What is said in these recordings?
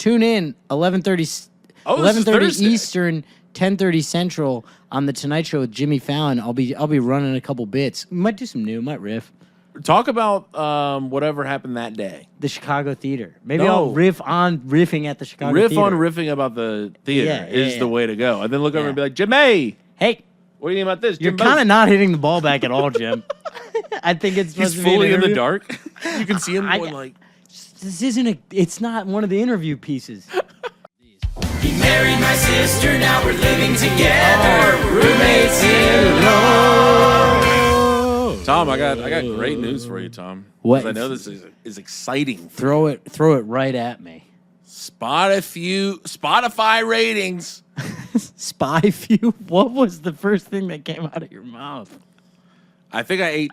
tune in 11:30 Eastern, 10:30 Central on the Tonight Show with Jimmy Fallon. I'll be running a couple bits. Might do some new, might riff. Talk about whatever happened that day. The Chicago Theater. Maybe I'll riffing at the Chicago Theater. Riffing about the theater is the way to go. And then look over and be like, Jimmy! Hey! What do you think about this? You're kind of not hitting the ball back at all, Jim. I think it's supposed He's to be fully in the dark. You can see him going like... This it's not one of the interview pieces. He married my sister, now we're living together. Roommates in love. Tom, I got great news for you, Tom. What? I know this is exciting. Throw it right at me. Spotify ratings. Spy Few? What was the first thing that came out of your mouth? I think I ate.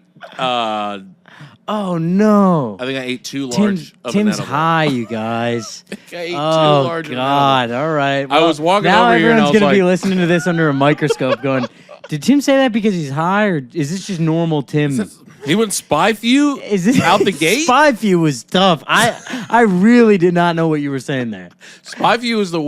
Oh no! I think I ate too large. Tim's high, you guys. I ate too oh large. God! All right. Well, I was walking now over here and I was everyone's gonna be like, listening to this under a microscope, going, "Did Tim say that because he's high, or is this just normal Tim?" He went Spy Few out the gate. Spy Few was tough. I really did not know what you were saying there. Spy Few was the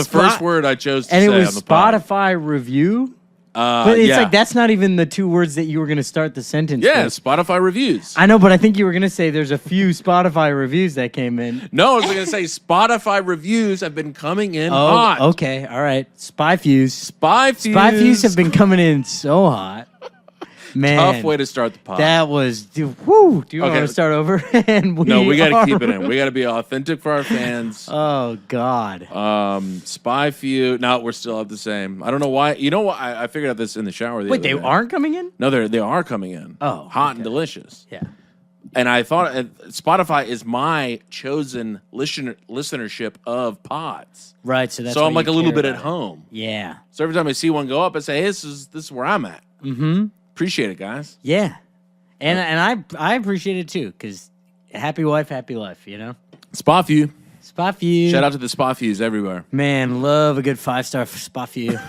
first word I chose to say and it was on the Spotify review. But it's like that's not even the two words that you were going to start the sentence with. Yeah, Spotify reviews. I know, but I think you were going to say there's a few Spotify reviews that came in. No, I was going to say Spotify reviews have been coming in hot. Okay, all right. Spy Fews. Spy Fews have been coming in so hot. Man, tough way to start the pod. That was, dude, whoo. Do you want to start over? No, we got to keep it in. We got to be authentic for our fans. Oh, God. Spy Few. No, we're still up the same. I don't know why. You know what? I figured out this in the shower the Wait, other they day. aren't coming in? No, they are coming in. Oh. Hot and delicious. Yeah. And I thought Spotify is my chosen listenership of pods. Right, so that's so I'm like a little bit at it. home. Yeah. So every time I see one go up, I say, hey, this is where I'm at. Mm-hmm. Appreciate it, guys. Yeah. And I appreciate it too, because happy wife, happy life, you know? Spa Few. Spa Few. Shout out to the Spa Fews everywhere. Man, love a good 5-star Spa Few.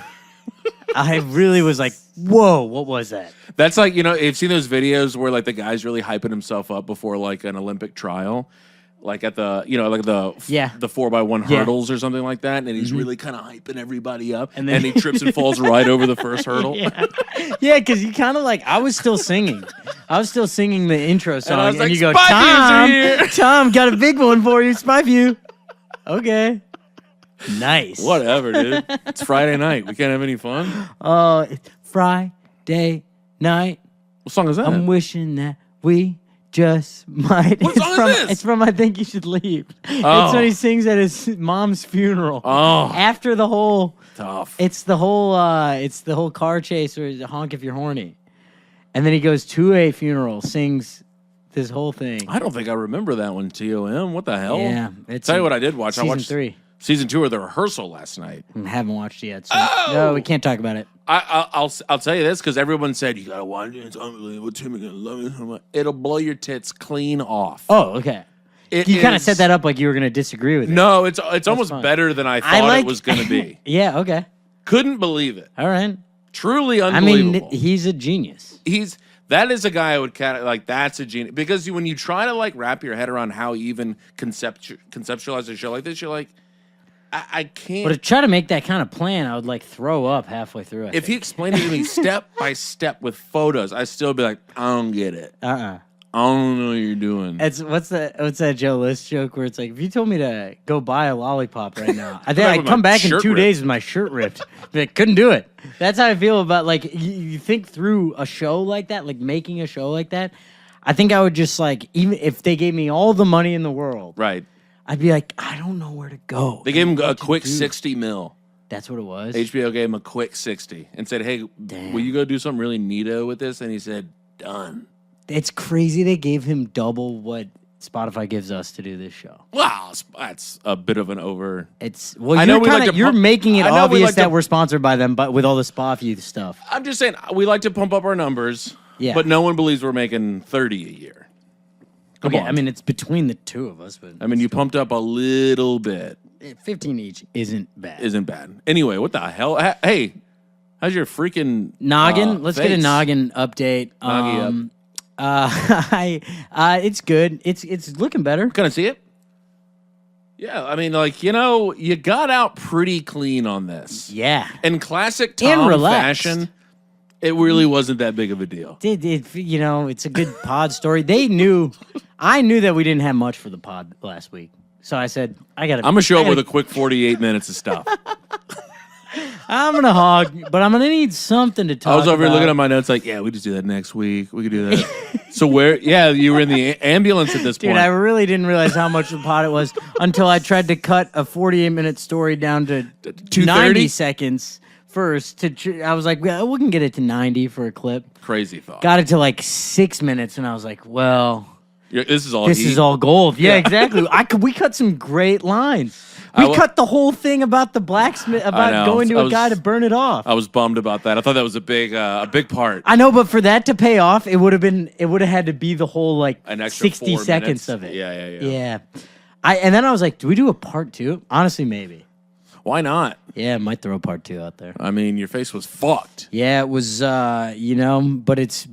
I really was like, whoa, what was that? That's like, you've seen those videos where like the guy's really hyping himself up before like an Olympic trial. Like at the, the 4x1 hurdles or something like that. And he's really kind of hyping everybody up. And then he trips and falls right over the first hurdle. Yeah, because you kind of like, I was still singing. the intro song. And you go, Tom, got a big one for you. Spy Few. Okay. Nice. Whatever, dude. It's Friday night. We can't have any fun. It's Friday night. What song is that? I'm wishing that we just might. What song is this? It's from I Think You Should Leave. Oh. It's when he sings at his mom's funeral. Oh. After the whole tough. It's the whole car chase or honk if you're horny. And then he goes to a funeral, sings this whole thing. I don't think I remember that one, TOM. What the hell? Yeah. Tell you what I did watch. Season I watched 3. Season 2 of the rehearsal last night. I haven't watched it yet. So no, we can't talk about it. I'll tell you this because everyone said you gotta watch it. It's unbelievable. Timmy gonna love it. It'll blow your tits clean off. Oh, okay. You kind of set that up like you were gonna disagree with it. No, it's almost better than I thought it was gonna be. Yeah. Okay. Couldn't believe it. All right. Truly unbelievable. I mean, he's a genius. That is a guy I would like. That's a genius because when you try to like wrap your head around how you even conceptualize a show like this, you're like. I can't. But to try to make that kind of plan, I would like throw up halfway through. If he explained it to me step by step with photos, I'd still be like, I don't get it. I don't know what you're doing. What's that Joe List joke where it's like, if you told me to go buy a lollipop right now, I think I'd come back in 2 days with my shirt ripped. But couldn't do it. That's how I feel about like you think through a show like that, like making a show like that. I think I would just like, even if they gave me all the money in the world, right? I'd be like, I don't know where to go. They gave him a quick 60 mil. That's what it was? HBO gave him a quick 60 and said, hey, will you go do something really neato with this? And he said, done. It's crazy they gave him double what Spotify gives us to do this show. Wow, that's a bit of an over. You're making it obvious that we're sponsored by them, but with all the Spa Few stuff. I'm just saying, we like to pump up our numbers, but no one believes we're making 30 a year. Come on. I mean, it's between the two of us. But I mean, you pumped up a little bit. 15 each isn't bad. Anyway, what the hell? Hey, how's your freaking noggin? Let's get a noggin update. It's good. It's looking better. Can I see it? Yeah, I mean, like, you got out pretty clean on this. Yeah. In classic Tom fashion, it really wasn't that big of a deal. It's a good pod story. I knew that we didn't have much for the pod last week. So I said, I'm going to show up with a quick 48 minutes of stuff. I'm going to hog, but I'm going to need something to talk about. I was over here looking at my notes like, yeah, we just do that next week. We could do that. So you were in the ambulance at this point. Dude, I really didn't realize how much of a pod it was until I tried to cut a 48-minute story down to 90 seconds first. I was like, well, we can get it to 90 for a clip. Crazy thought. Got it to like 6 minutes, and I was like, well... This is all gold. Yeah, exactly. We cut some great lines. We cut the whole thing about the blacksmith, going to a guy to burn it off. I was bummed about that. I thought that was a big part. I know, but for that to pay off, it would have had to be the whole like an extra 60 seconds of it. Yeah. And then I was like, do we do a part 2? Honestly, maybe. Why not? Yeah, I might throw a part 2 out there. I mean, your face was fucked. Yeah, it was. But it's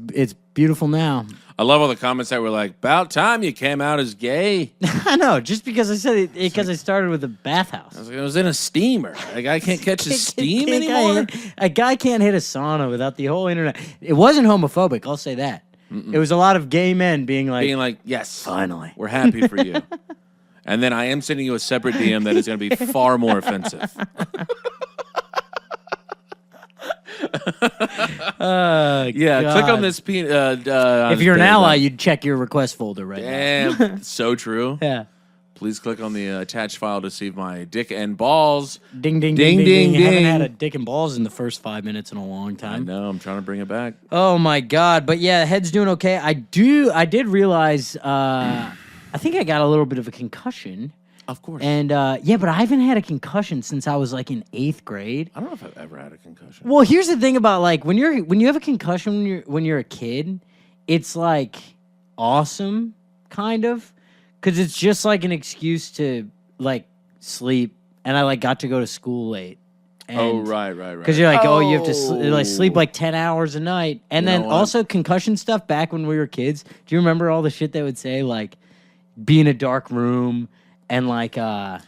beautiful now. I love all the comments that were like, about time you came out as gay. I know, just because I said it, because I started with a bathhouse. I was in a steamer. A guy can't catch his steam anymore? A guy can't hit a sauna without the whole internet. It wasn't homophobic, I'll say that. It was a lot of gay men being like, yes, finally. We're happy for you. And then I am sending you a separate DM that is going to be far more offensive. Click on this. If you're an ally, you'd check your request folder right now. So true. Yeah. Please click on the attached file to see my dick and balls. Ding, ding, ding, ding, ding. I haven't had a dick and balls in the first 5 minutes in a long time. I know. I'm trying to bring it back. Oh, my God. But yeah, head's doing okay. I did realize, I think I got a little bit of a concussion. Of course. And, but I haven't had a concussion since I was, like, in 8th grade. I don't know if I've ever had a concussion. Well, here's the thing about, like, when you have a concussion when you're a kid, it's, like, awesome, kind of, because it's just, like, an excuse to, like, sleep, and I, like, got to go to school late. And right. Because you're like, you have to sleep, like, 10 hours a night. And then also concussion stuff back when we were kids. Do you remember all the shit they would say, like, be in a dark room, and like, I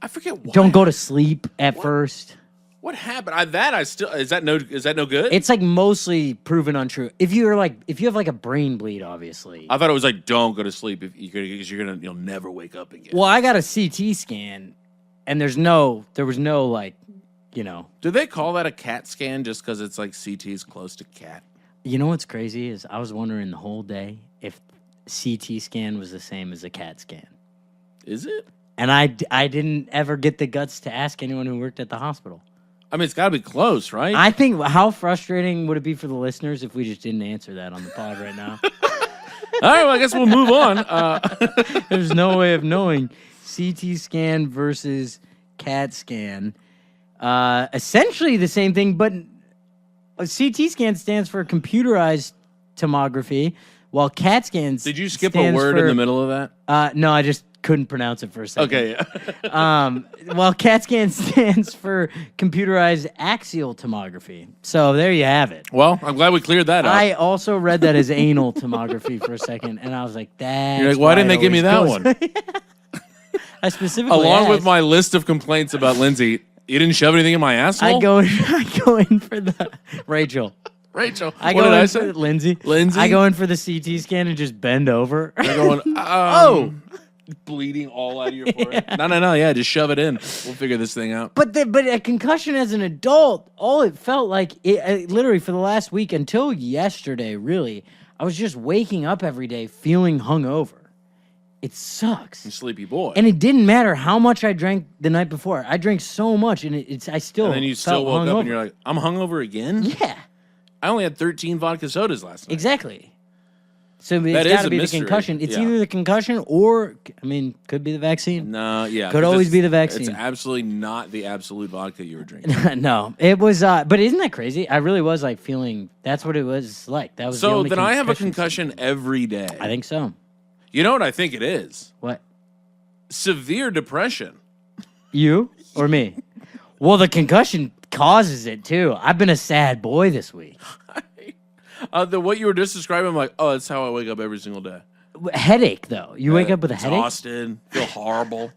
forget. Don't go to sleep at first. What happened? Is that no good? It's like mostly proven untrue. If you have like a brain bleed, obviously. I thought it was like don't go to sleep because you'll never wake up again. Well, I got a CT scan, and there was no like, Do they call that a CAT scan just because it's like CT is close to CAT? You know what's crazy is I was wondering the whole day if CT scan was the same as a CAT scan. Is it? And I didn't ever get the guts to ask anyone who worked at the hospital. I mean, it's got to be close, right? I think, how frustrating would it be for the listeners if we just didn't answer that on the pod right now? All right, well, I guess we'll move on. There's no way of knowing. CT scan versus CAT scan. Essentially the same thing, but a CT scan stands for computerized tomography, while CAT scans Did you skip a word in the middle of that? No, I just couldn't pronounce it for a second. Okay, yeah. Well, CAT scan stands for computerized axial tomography. So there you have it. Well, I'm glad we cleared that up. I also read that as anal tomography for a second, and I was like, that's You're like, why didn't they give me that one? I specifically Along with my list of complaints about Lindsay, you didn't shove anything in my asshole? I go in for the... Rachel. What did I say? Lindsay. I go in for the CT scan and just bend over. You're going, oh! Bleeding all out of your forehead. No, yeah, just shove it in. We'll figure this thing out. But a concussion as an adult, all it felt like, literally for the last week until yesterday, really, I was just waking up every day feeling hungover. It sucks. You sleepy boy. And it didn't matter how much I drank the night before. I drank so much, and I still. And then you still woke up and you're like, I'm hungover again? Yeah. I only had 13 vodka sodas last night. Exactly. So it's got to be the concussion. It's either the concussion or, could be the vaccine. No, yeah. Could always be the vaccine. It's absolutely not the absolute vodka you were drinking. No, it was, but isn't that crazy? I really was like feeling, that's what it was like. That was so then I have a concussion every day. I think so. You know what I think it is? What? Severe depression. You or me? Well, the concussion causes it too. I've been a sad boy this week. What you were just describing, I'm like, oh, that's how I wake up every single day. Headache, though. You wake up with a headache? Exhausted, feel horrible.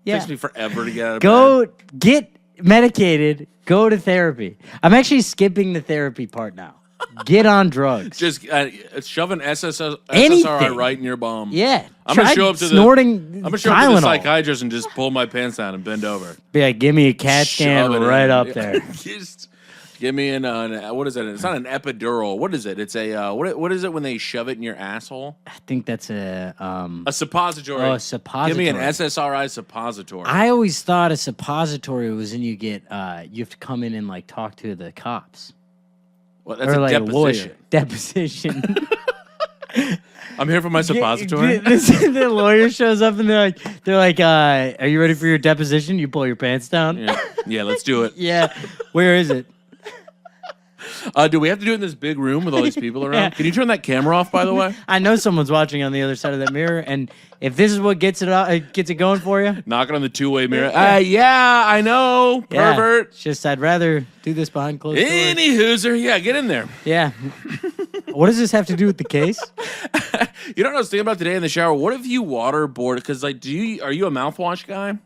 Yeah. It takes me forever to get out of Go bed. get medicated. Go to therapy. I'm actually skipping the therapy part now. Get on drugs. Just shove an SSRI Anything. right in your bum. Yeah. I'm gonna show up to snorting I'm gonna show up to the psychiatrist and just pull my pants down and bend over. Be like, give me a CAT scan right up there. Just give me what is it? It's not an epidural. What is it? It's a what is it when they shove it in your asshole? I think that's a suppository. Oh, a suppository. Give me an SSRI suppository. I always thought a suppository was when you get you have to come in and like talk to the cops. Well, that's a deposition. Deposition. I'm here for my suppository. The lawyer shows up and they're like, are you ready for your deposition? You pull your pants down. Yeah, let's do it. Yeah, where is it? Do we have to do it in this big room with all these people around? Yeah. Can you turn that camera off, by the way? I know someone's watching on the other side of that mirror, and if this is what gets it going for you, knocking on the two-way mirror. Yeah, I know, pervert. It's just I'd rather do this behind closed doors. Any hooser, yeah, get in there. Yeah. What does this have to do with the case? You know what I was thinking about today in the shower? What if you waterboard? Because like, are you a mouthwash guy?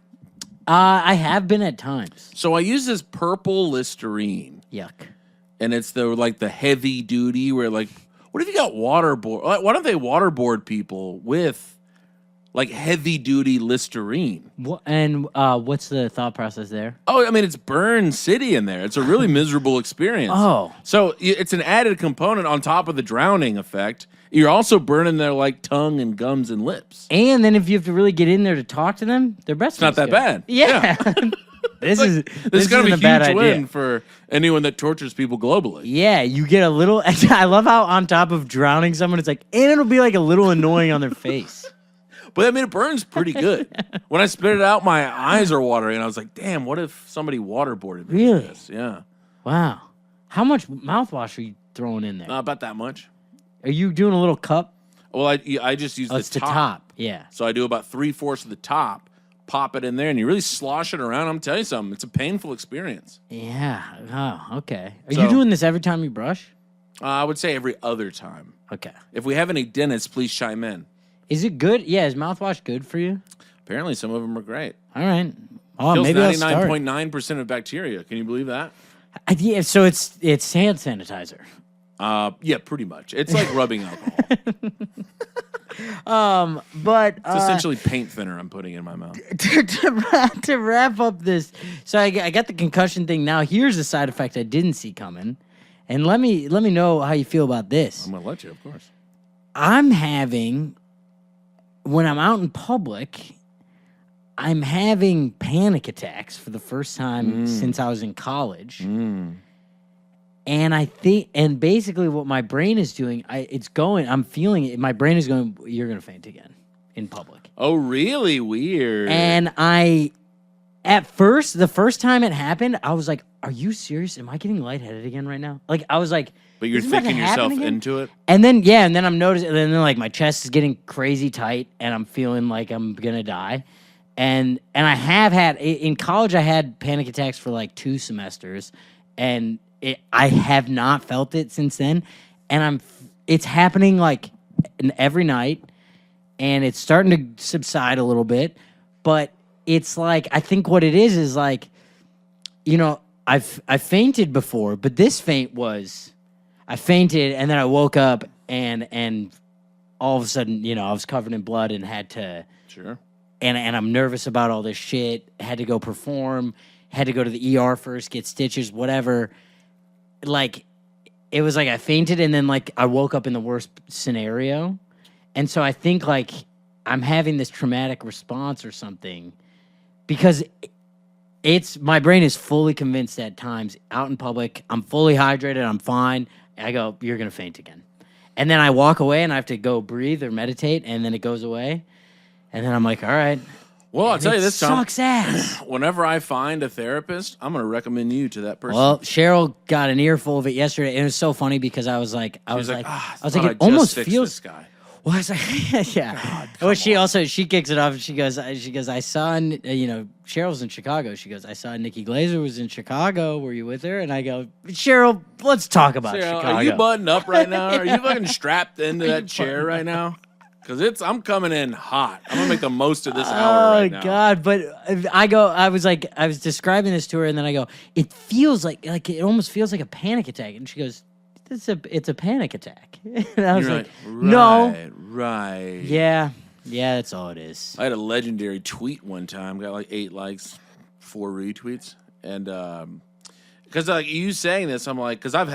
I have been at times. So I use this purple Listerine. Yuck. And it's the heavy duty where like, what if you got waterboard? Why don't they waterboard people with like heavy duty Listerine? What's the thought process there? Oh, I mean, it's Burn City in there. It's a really miserable experience. Oh. So it's an added component on top of the drowning effect. You're also burning their like tongue and gums and lips. And then if you have to really get in there to talk to them, their breath it's not that bad. Yeah. This is kind of a bad huge idea. win for anyone that tortures people globally. Yeah, you get a little. I love how on top of drowning someone, it's like, and it'll be like a little annoying on their face. But I mean, it burns pretty good. When I spit it out, my eyes are watering. I was like, damn, what if somebody waterboarded me? Really? For this? Yeah. Wow. How much mouthwash are you throwing in there? Not about that much. Are you doing a little cup? Well, I just use It's the top. Yeah. So I do about 3/4 of the top. Pop it in there, and you really slosh it around. I'm telling you something. It's a painful experience. Yeah. Oh, okay. Are you doing this every time you brush? I would say every other time. Okay. If we have any dentists, please chime in. Is it good? Yeah, is mouthwash good for you? Apparently, some of them are great. All right. Oh, Kills maybe I'll start. 99.9% of bacteria. Can you believe that? Yeah, so it's hand sanitizer. Yeah, pretty much. It's like rubbing alcohol. But it's essentially paint thinner I'm putting in my mouth. To wrap up this, so I got the concussion thing. Now here's a side effect I didn't see coming, and let me know how you feel about this. I'm gonna let you, of course. I'm having, when I'm out in public, I'm having panic attacks for the first time since I was in college. And I think, and basically what my brain is doing, I'm feeling it. My brain is going, you're going to faint again in public. Oh, really? Weird. And at first, the first time it happened, I was like, are you serious? Am I getting lightheaded again right now? Like, I was like, but you're thinking yourself into it? And then, and then I'm noticing, and then like my chest is getting crazy tight and I'm feeling like I'm going to die. And I have had, in college, I had panic attacks for like 2 semesters, and I have not felt it since then, and it's happening like every night, and it's starting to subside a little bit, but it's like, I think what it is like, you know, I fainted before, but this faint was, I fainted and then I woke up and all of a sudden, you know, I was covered in blood and had to, sure, and I'm nervous about all this shit, had to go perform, had to go to the ER first, get stitches, whatever. Like, it was like I fainted and then like I woke up in the worst scenario. And so I think like I'm having this traumatic response or something, because my brain is fully convinced at times out in public, I'm fully hydrated, I'm fine. I go, you're going to faint again. And then I walk away and I have to go breathe or meditate, and then it goes away. And then I'm like, all right. Well, I'll tell you this, Tom. Sucks ass. Whenever I find a therapist, I'm going to recommend you to that person. Well, Cheryl got an earful of it yesterday, and it was so funny because I was like, it almost feels. This guy. Well, I was like, yeah. Well, she kicks it off, and she goes, I saw, Cheryl's in Chicago. She goes, I saw Nikki Glaser was in Chicago. Were you with her? And I go, Cheryl, let's talk about Chicago. Are you buttoned up right now? Are you fucking strapped into that chair right now? Because I'm coming in hot. I'm gonna make the most of this hour right now. Oh God! But I was describing this to her, and then I go, it feels like it almost feels like a panic attack, and she goes, it's a panic attack, and I was like, no, right, yeah, that's all it is. I had a legendary tweet one time, got like 8 likes, 4 retweets, and because like you saying this, I'm like, because I've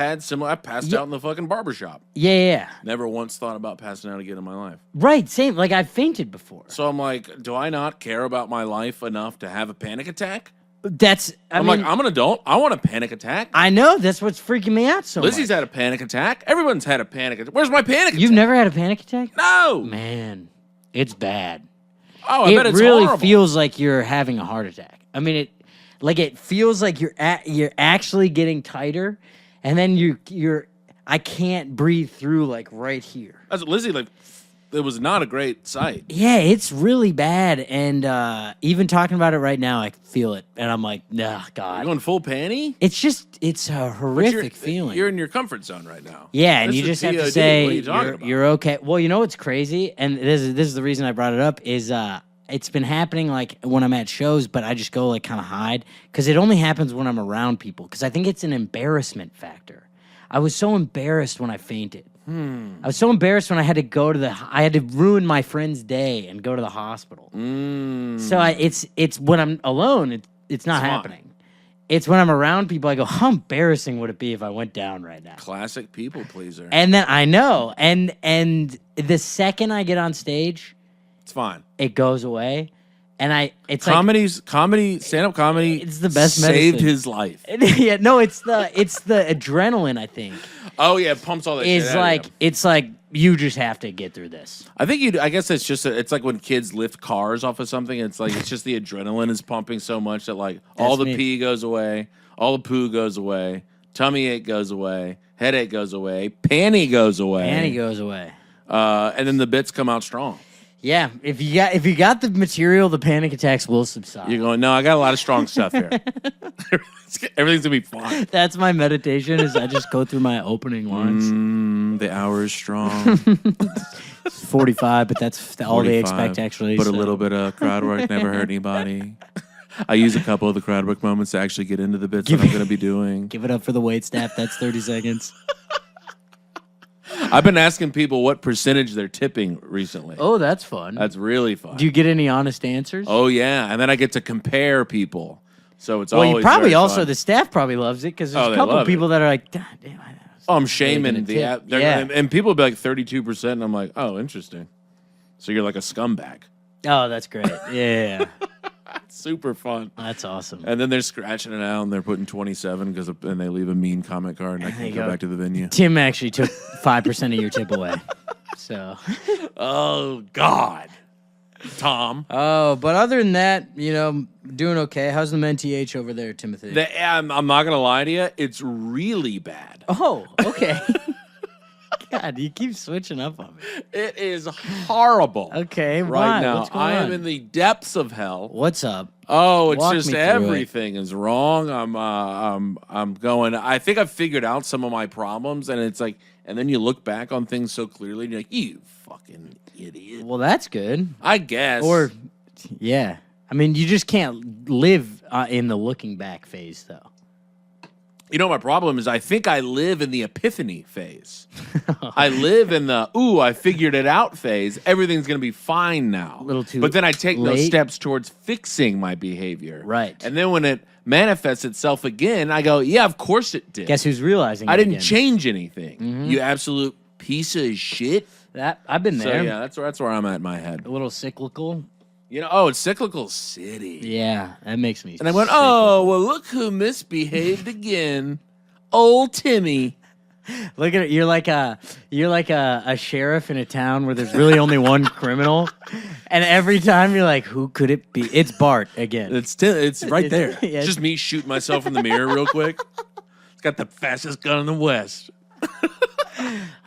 passed out in the fucking barbershop. Yeah. Never once thought about passing out again in my life. Right, same. Like I've fainted before. So I'm like, do I not care about my life enough to have a panic attack? I'm like, I'm an adult. I want a panic attack. I know. That's what's freaking me out so Lizzie's much. had a panic attack. Everyone's had a panic attack. Where's my panic attack? You've never had a panic attack? No. Man, it's bad. Oh, I bet it's really horrible. feels like you're having a heart attack. I mean, it feels like you're actually getting tighter, and then I can't breathe through like right here. That's Lizzie. Like, it was not a great sight. Yeah, it's really bad, and even talking about it right now, I feel it, and I'm like, nah, God. You're going full panty? It's a horrific feeling. You're in your comfort zone right now. Yeah, and you just have to say you're okay. Well, you know what's crazy, and this is the reason I brought it up is it's been happening like when I'm at shows, but I just go like kind of hide because it only happens when I'm around people because I think it's an embarrassment factor. I was so embarrassed when I fainted. I was so embarrassed when I had to I had to ruin my friend's day and go to the hospital. So it's when I'm alone, it's not happening. It's when I'm around people, I go, how embarrassing would it be if I went down right now? Classic people pleaser. And then I know, and the second I get on stage, it's fine. It goes away, and it's comedy, stand-up comedy. It's the best saved medicine. his life. Yeah, no, it's the adrenaline. I think. Oh yeah, it pumps all that. It's shit out of you. It's like you just have to get through this. I think I guess it's just it's like when kids lift cars off of something. It's like it's just the adrenaline is pumping so much that like all the pee goes away, all the poo goes away, tummy ache goes away, headache goes away, panty goes away, and then the bits come out strong. Yeah, if you got the material, the panic attacks will subside. You're going, no, I got a lot of strong stuff here. Everything's gonna be fine. That's my meditation. Is I just go through my opening lines. The hour is strong. It's 45, but that's all they expect actually. But a little bit of crowd work never hurt anybody. I use a couple of the crowd work moments to actually get into the bits that I'm going to be doing. Give it up for the wait staff. That's 30 seconds. I've been asking people what percentage they're tipping recently. Oh, that's fun. That's really fun. Do you get any honest answers? Oh, yeah. And then I get to compare people. So it's always you probably also, fun. The staff probably loves it because there's a couple of people that are like, damn. I'm shaming the app. And people will be like 32%. And I'm like, oh, interesting. So you're like a scumbag. Oh, that's great. Yeah. Super fun. That's awesome. And then they're scratching it out and they're putting 27 and they leave a mean comment card and I can't go back to the venue. Tim actually took 5% of your tip away. So. Oh, God. Tom. Oh, but other than that, doing okay. How's the Men TH over there, Timothy? I'm not going to lie to you. It's really bad. Oh, okay. God, you keep switching up on me. It is horrible. Okay, right now. What's going I on? am in the depths of hell. What's up? Oh, it's Walk just me through everything is wrong. I'm going. I think I've figured out some of my problems, and it's like, and then you look back on things so clearly, and you're like, you fucking idiot. Well, that's good. I guess. Or, yeah. I mean, you just can't live in the looking back phase, though. You know, my problem is I think I live in the epiphany phase. I live in the, I figured it out phase. Everything's going to be fine now. A little too But then I take late. those steps towards fixing my behavior. Right. And then when it manifests itself again, I go, yeah, of course it did. Guess who's realizing I it didn't again? change anything. You absolute piece of shit. I've been there. So, yeah, that's where I'm at in my head. A little cyclical. It's cyclical city. Yeah, that makes me And I went, well, look who misbehaved again. Old Timmy. Look at it. You're like a sheriff in a town where there's really only one criminal, and every time you're like, who could it be? It's Bart again. It's right there. Yeah. It's just me shooting myself in the mirror real quick. It's got the fastest gun in the West.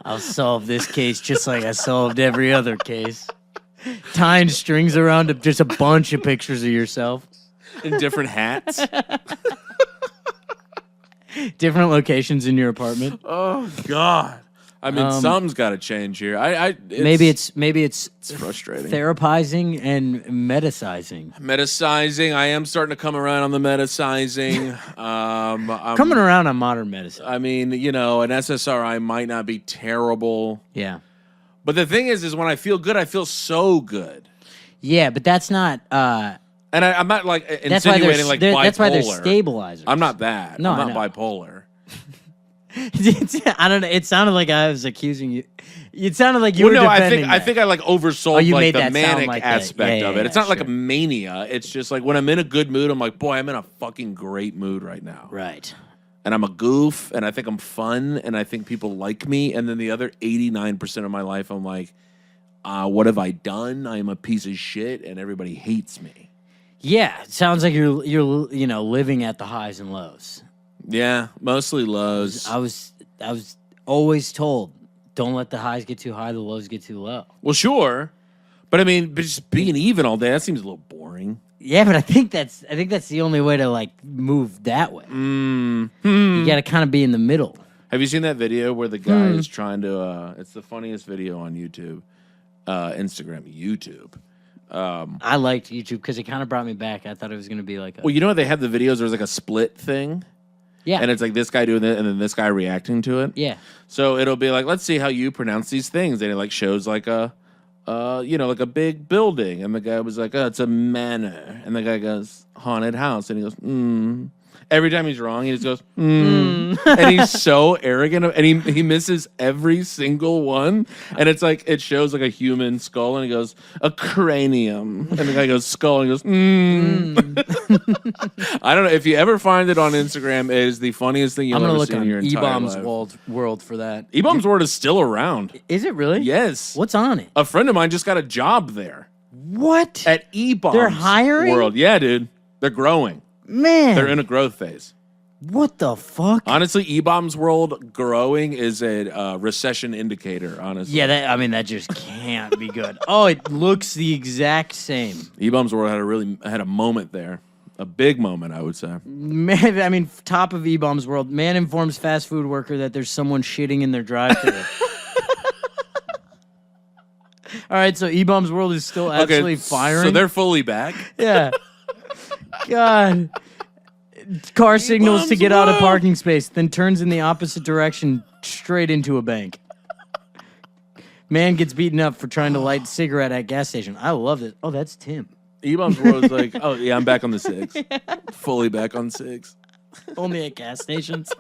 I'll solve this case just like I solved every other case. Tying strings around just a bunch of pictures of yourself. In different hats. Different locations in your apartment. Oh, God. I mean, something's got to change here. Maybe it's frustrating. Therapizing and metasizing. Metasizing. I am starting to come around on the metasizing. Coming around on modern medicine. I mean, an SSRI might not be terrible. Yeah. But the thing is when I feel good, I feel so good. Yeah, but that's not. And I'm not like insinuating like bipolar. That's why they're stabilizers. I'm not that. No, I'm not bipolar. I don't know. It sounded like I was accusing you. It sounded like you were defending I think I like oversold like the manic like aspect of it. Yeah, it's not like a mania. It's just like when I'm in a good mood, I'm like, boy, I'm in a fucking great mood right now. Right. And I'm a goof, and I think I'm fun, and I think people like me. And then the other 89% of my life, I'm like, what have I done? I am a piece of shit, and everybody hates me. Yeah, it sounds like you're living at the highs and lows. Yeah, mostly lows. I was always told, don't let the highs get too high, the lows get too low. Well, sure, but just being even all day, that seems a little boring. Yeah, but I think that's the only way to like move that way. You got to kind of be in the middle. Have you seen that video where the guy is trying to? It's the funniest video on YouTube, YouTube. I liked YouTube because it kind of brought me back. I thought it was going to be like. Well, you know what they have the videos? There's like a split thing. Yeah. And it's like this guy doing it and then this guy reacting to it. Yeah. So it'll be like, let's see how you pronounce these things. And it like shows like like a big building. And the guy was like, oh, it's a manor. And the guy goes, haunted house. And he goes, Every time he's wrong, he just goes, And he's so arrogant. And he misses every single one. And it's like, it shows like a human skull. And he goes, a cranium. And the guy goes, skull. And he goes, I don't know. If you ever find it on Instagram, it is the funniest thing you'll ever see in your entire life. E-Bombs World for that. E-Bombs World is still around. Is it really? Yes. What's on it? A friend of mine just got a job there. What? At E-Bombs They're hiring? World. Yeah, dude. They're growing. Man. They're in a growth phase. What the fuck? Honestly, E-Bombs World growing is a recession indicator, honestly. Yeah, that just can't be good. Oh, it looks the exact same. E-Bombs World had a moment there. A big moment, I would say. Man, top of E-Bombs World. Man informs fast food worker that there's someone shitting in their drive-thru. All right, so E-Bombs World is still actually firing? So they're fully back? Yeah. God. Car signals to get out of parking space, then turns in the opposite direction straight into a bank. Man gets beaten up for trying to light a cigarette at gas station. I love it. Oh, that's Tim. E-Bombs World is like, oh, yeah, I'm back on the 6. Fully back on 6. Only at gas stations.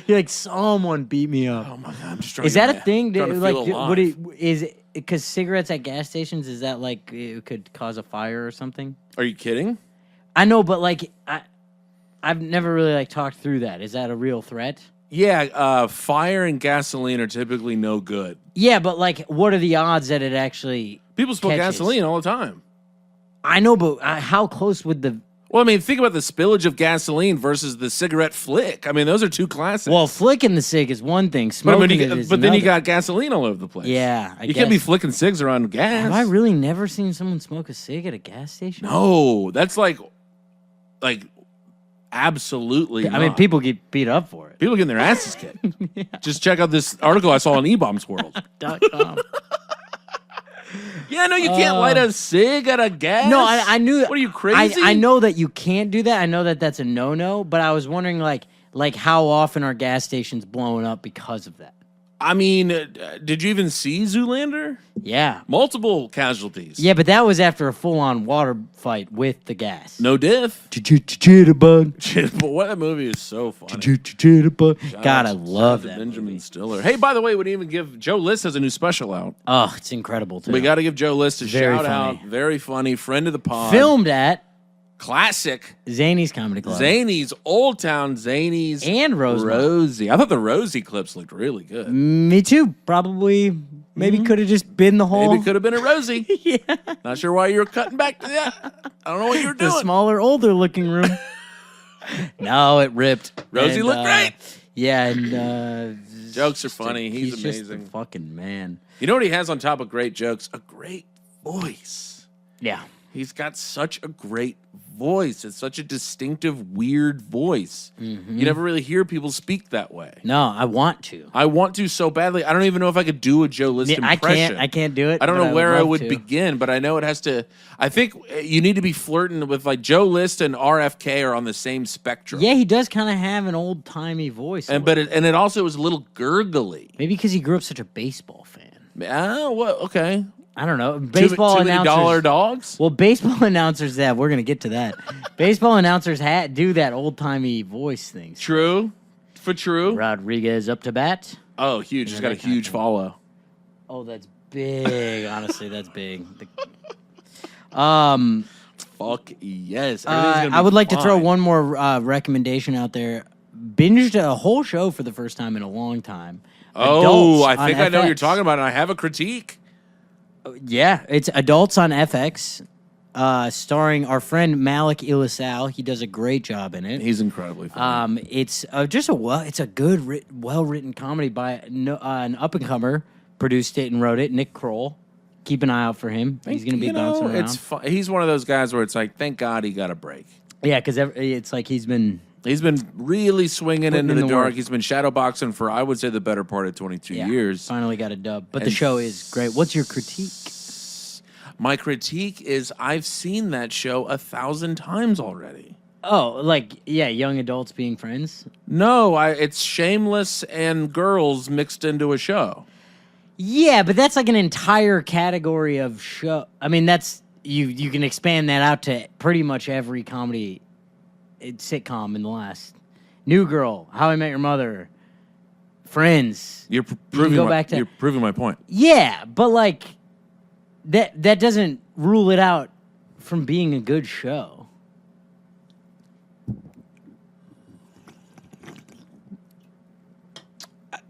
You're like, someone beat me up. Oh, my God. I'm just trying Is that a thing? Is it because cigarettes at gas stations, is that like it could cause a fire or something? Are you kidding? I know, but like I've never really like talked through that. Is that a real threat? Yeah, fire and gasoline are typically no good. Yeah, but like, what are the odds that it actually people smoke catches? Gasoline all the time. I know, but how close would the... Well, think about the spillage of gasoline versus the cigarette flick. Those are two classics. Well, flicking the cig is one thing. Smoking but then you got gasoline all over the place. Yeah, you can't be flicking cigs around gas. Have I really never seen someone smoke a cig at a gas station? No, that's like absolutely not. People get beat up for it. People getting their asses kicked. Yeah. Just check out this article I saw on E-Bombs World. .com. Yeah, no, you can't light a cig at a gas. No, I knew. What are you, crazy? I know that you can't do that. I know that that's a no-no. But I was wondering, like how often are gas stations blowing up because of that? Did you even see Zoolander? Yeah. Multiple casualties. Yeah, but that was after a full-on water fight with the gas. No diff. Jitterbug. Boy, that movie is so funny. Jitterbug. God, I love that Benjamin movie. Stiller. Hey, by the way, we didn't even give... Joe List has a new special out. Oh, it's incredible, too. We got to give Joe List a Very shout funny. out. Very funny. Friend of the pod. Filmed at... Classic. Zany's Comedy Club. Zany's, Old Town Zany's. And Rosie. I thought the Rosie clips looked really good. Me too. Probably, maybe could have just been the whole... Maybe could have been a Rosie. Yeah. Not sure why you were cutting back to that. I don't know what you were doing. The smaller, older looking room. No, it ripped. Rosie looked great. Yeah, and... jokes are funny. He's Just amazing. a fucking man. You know what he has on top of great jokes? A great voice. Yeah. He's got such a great voice. It's such a distinctive, weird voice. Mm-hmm. You never really hear people speak that way. No, I want to. I want to so badly. I don't even know if I could do a Joe List impression. I can't do it. I don't know where I would begin, but I know it has to. I think you need to be flirting with like Joe List and RFK are on the same spectrum. Yeah, he does kind of have an old timey voice, it also was a little gurgly. Maybe because he grew up such a baseball fan. Well, okay. I don't know. Baseball too many announcers. dollar dogs? Well, baseball announcers, we're going to get to that. Baseball announcers do that old-timey voice thing. True. For true. Rodriguez up to bat. Oh, huge. He's got a huge follow. Oh, that's big. Honestly, that's big. Fuck yes. I would like to throw one more recommendation out there. Binged a whole show for the first time in a long time. Oh, I think I know what you're talking about, and I have a critique. Yeah, it's Adults on FX, starring our friend Malik Ilisal. He does a great job in it. He's incredibly funny. It's it's a good, well-written comedy by an up-and-comer. Produced it and wrote it, Nick Kroll. Keep an eye out for him. He's going to be bouncing around. He's one of those guys where it's like, thank God he got a break. Yeah, because it's like he's been really swinging into the dark. He's been shadowboxing for, I would say, the better part of 22 years. Finally got a dub. But the show is great. What's your critique? My critique is I've seen that show 1,000 times already. Oh, young adults being friends? No, it's Shameless and Girls mixed into a show. Yeah, but that's like an entire category of show. I mean, that's you can expand that out to pretty much every comedy sitcom in the last. New Girl, How I Met Your Mother, Friends. You're proving my point. Yeah, but like that doesn't rule it out from being a good show.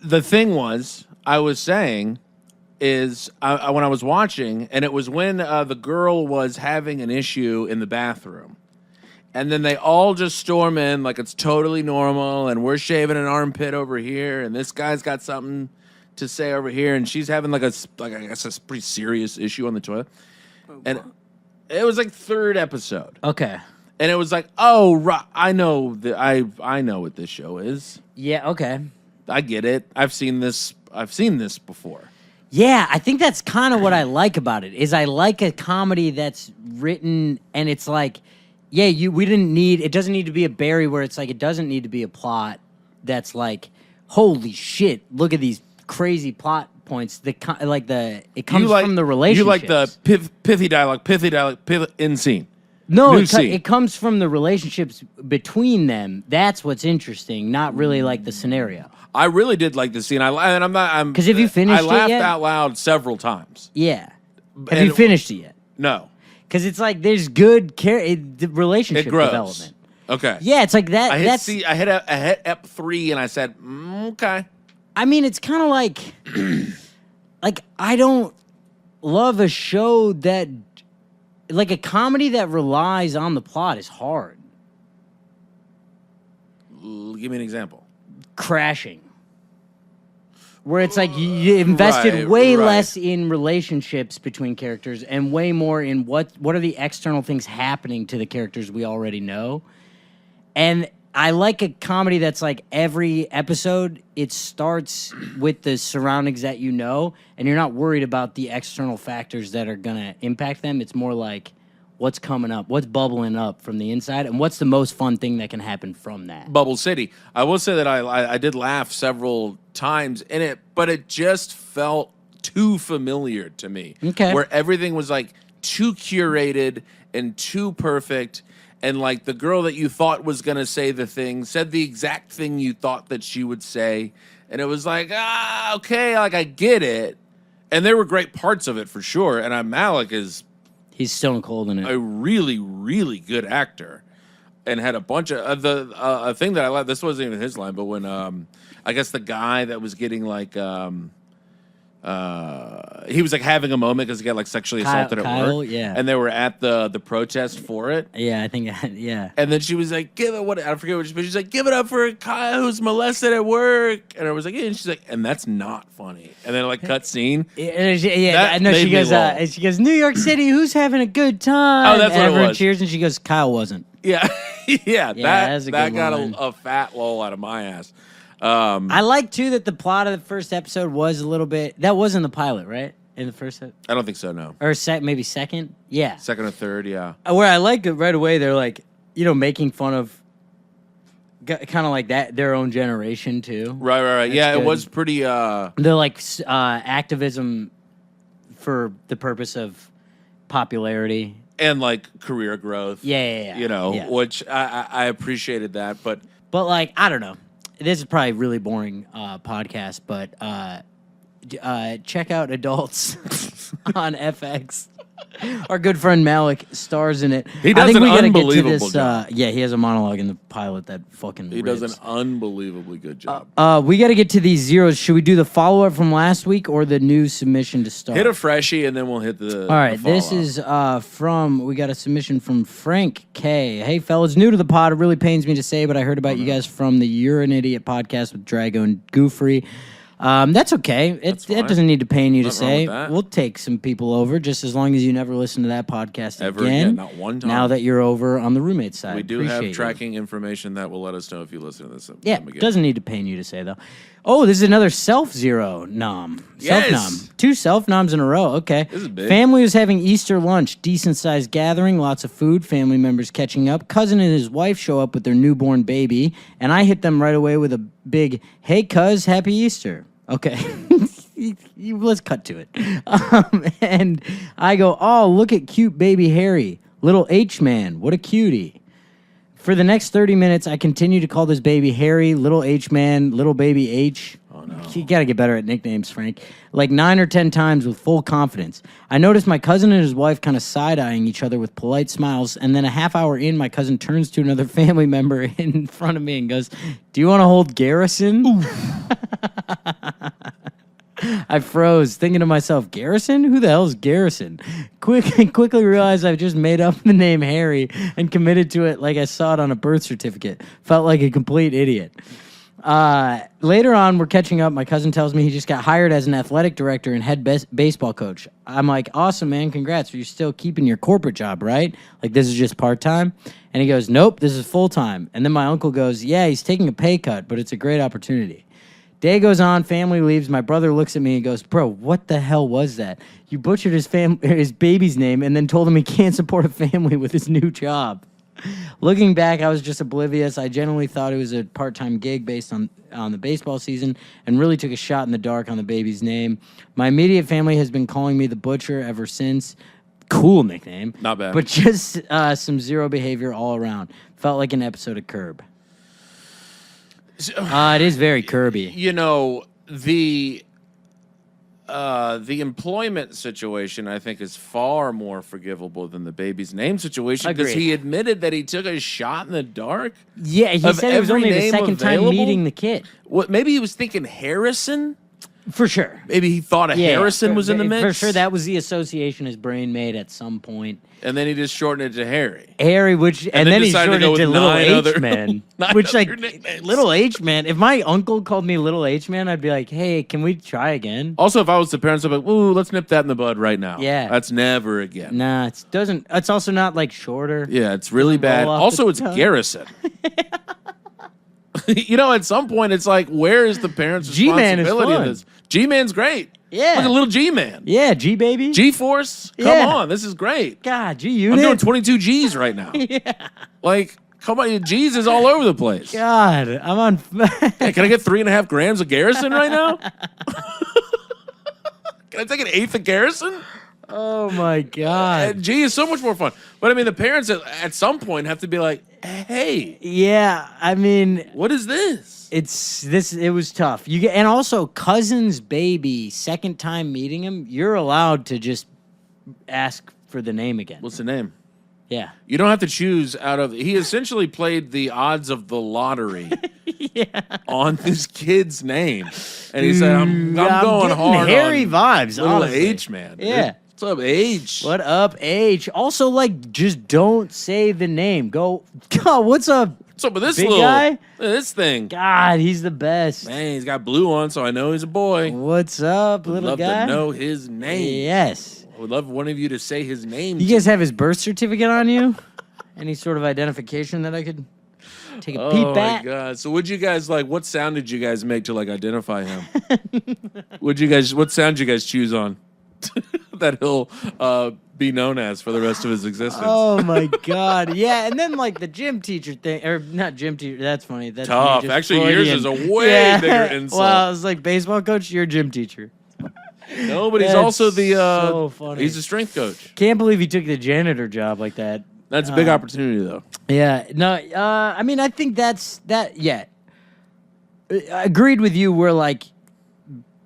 The thing I was saying is when I was watching, and it was when the girl was having an issue in the bathroom. And then they all just storm in like it's totally normal, and we're shaving an armpit over here, and this guy's got something to say over here, and she's having I guess a pretty serious issue on the toilet. And it was like third episode. Okay. And it was like, oh, I know I know what this show is. Yeah, okay. I get it. I've seen this before. Yeah, I think that's kind of what I like about it. Is I like a comedy that's written and it's like, yeah, it doesn't need to be a Barry where it's like it doesn't need to be a plot that's like, holy shit, look at these crazy plot points. It comes from the relationships. You like the pithy dialogue, in scene. No, it comes from the relationships between them. That's what's interesting, not really like the scenario. I really did like the scene. Because have you finished it yet? I laughed out loud several times. Yeah. Have you finished it yet? No. Because it's like there's good relationship development. Okay. Yeah, it's like that. I hit Ep 3 and I said, okay. I mean, it's kind of like I don't love a show that, like a comedy that relies on the plot is hard. Give me an example. Crashing. Where it's like you invested way less in relationships between characters and way more in what are the external things happening to the characters we already know. And I like a comedy that's like every episode, it starts with the surroundings that you know, and you're not worried about the external factors that are going to impact them. It's more like what's coming up, what's bubbling up from the inside, and what's the most fun thing that can happen from that. Bubble City. I will say that I did laugh several times in it, but it just felt too familiar to me. Okay. Where everything was like too curated and too perfect, and like the girl that you thought was going to say the thing said the exact thing you thought that she would say, and it was like, okay, like I get it. And there were great parts of it for sure, and Malik is... He's stone cold in it. A really, really good actor, and had a bunch of a thing that I liked. This wasn't even his line, but when I guess the guy that was getting like he was like having a moment because he got like sexually assaulted at work. Yeah. And they were at the protest for it. Yeah, I think, yeah. And then she was like, I forget what she's like, give it up for Kyle who's molested at work. And I was like, yeah. And she's like, and that's not funny. And then like cut scene. Yeah, I know. She goes, New York City, who's having a good time? Oh, that's what it was. Cheers, and she goes, Kyle wasn't. Yeah. yeah, that got a fat lol out of my ass. I like too that the plot of the first episode was a little bit. That wasn't the pilot, right? In the first episode? I don't think so. No. Or maybe second. Yeah. Second or third. Yeah. Where I like it right away, they're like, making fun of kind of like that their own generation too. Right. That's yeah, good. It was pretty. They're like activism for the purpose of popularity and like career growth. Yeah. Which I appreciated that, but like I don't know. This is probably a really boring podcast, but check out Adults on FX. Our good friend Malik stars in it. He does an unbelievable job. Yeah, he has a monologue in the pilot that fucking He rips. does an unbelievably good job. We got to get to these zeros. Should we do the follow-up from last week or the new submission to start? Hit a freshie, and then we'll hit the All right, this is we got a submission from Frank K. Hey, fellas, new to the pod. It really pains me to say, but I heard about you guys from the You're an Idiot podcast with Drago and Goofery. That's okay. It doesn't need to pain you to say. We'll take some people over just as long as you never listen to that podcast again. Not one time. Now that you're over on the roommate side. We do have tracking information that will let us know if you listen to this. Yeah, doesn't need to pain you to say, though. Oh, this is another self-nom. Yes. Self-nom. 2 self-noms in a row. Okay. This is big. Family was having Easter lunch. Decent-sized gathering. Lots of food. Family members catching up. Cousin and his wife show up with their newborn baby. And I hit them right away with a big, hey, cuz, happy Easter. Okay. Let's cut to it. And I go, oh, look at cute baby Harry. Little H-man. What a cutie. For the next 30 minutes, I continue to call this baby Harry, little H-man, little baby H. Oh, no. You got to get better at nicknames, Frank. Like 9 or 10 times with full confidence. I noticed my cousin and his wife kind of side-eyeing each other with polite smiles, and then a half hour in, my cousin turns to another family member in front of me and goes, do you want to hold Garrison? I froze, thinking to myself, Garrison? Who the hell is Garrison? Quickly realized I've just made up the name Harry and committed to it like I saw it on a birth certificate. Felt like a complete idiot. Later on, we're catching up. My cousin tells me he just got hired as an athletic director and head baseball coach. I'm like, awesome, man. Congrats. You're still keeping your corporate job, right? Like, this is just part-time? And he goes, nope, this is full-time. And then my uncle goes, yeah, he's taking a pay cut, but it's a great opportunity. Day goes on, family leaves. My brother looks at me and goes, bro, what the hell was that? You butchered his baby's name and then told him he can't support a family with his new job. Looking back, I was just oblivious. I genuinely thought it was a part-time gig based on the baseball season and really took a shot in the dark on the baby's name. My immediate family has been calling me the Butcher ever since. Cool nickname. Not bad. But just some zero behavior all around. Felt like an episode of Curb. It is very Kirby. You know, the employment situation, I think, is far more forgivable than the baby's name situation because he admitted that he took a shot in the dark. Yeah, he said it was only the second time meeting the kid. What? Maybe he was thinking Harrison? For sure. Maybe he thought Harrison was in the mix? For sure, that was the association his brain made at some point. And then he just shortened it to Harry. And then he shortened it to Little H-Man. Which, like, Little H-Man, if my uncle called me Little H-Man, I'd be like, hey, can we try again? Also, if I was the parents, I'd be like, ooh, let's nip that in the bud right now. Yeah. That's never again. Nah, it's also not, like, shorter. Yeah, it's really bad. Also, it's Garrison. You know, at some point, it's like, where is the parents' responsibility in this? G-Man's great. Yeah. Look at little G-Man. Yeah, G-Baby. G-Force. Come on. This is great. God, G-Unit. I'm doing 22 G's right now. Yeah. Like, come on. G's is all over the place. God, I'm on. Hey, can I get 3.5 grams of Garrison right now? Can I take an eighth of Garrison? Oh, my God. G is so much more fun. But, I mean, the parents at some point have to be like, hey. Yeah, I mean. What is this? It was tough. And also, cousin's baby, second time meeting him, you're allowed to just ask for the name again. What's the name? Yeah. You don't have to choose out of. He essentially played the odds of the lottery on this kid's name. And he said, I'm going hard Harry on vibes, little honestly. H, man. Yeah. What's up, H? What up, H? Also, like, just don't say the name. Go, God, what's up? What's up with this big little guy? This thing? God, he's the best. Man, he's got blue on, so I know he's a boy. What's up, little love guy? to know his name. Yes. I would love one of you to say his name. You guys have his birth certificate on you? Any sort of identification that I could take a peep at? Oh my god! So, would you guys like? What sound did you guys make to like identify him? What sound did you guys choose on that he'll be known as for the rest of his existence? Oh my god! Yeah, and then like the gym teacher thing, or not gym teacher. That's funny. That's tough. Actually, yours is a way bigger insult. Well, it's like baseball coach. You're a gym teacher. No, but he's That's also the. so funny. He's a strength coach. Can't believe he took the janitor job like that. That's a big opportunity, though. Yeah, no, I mean, I think that's that. Yeah, I agreed with you. Where like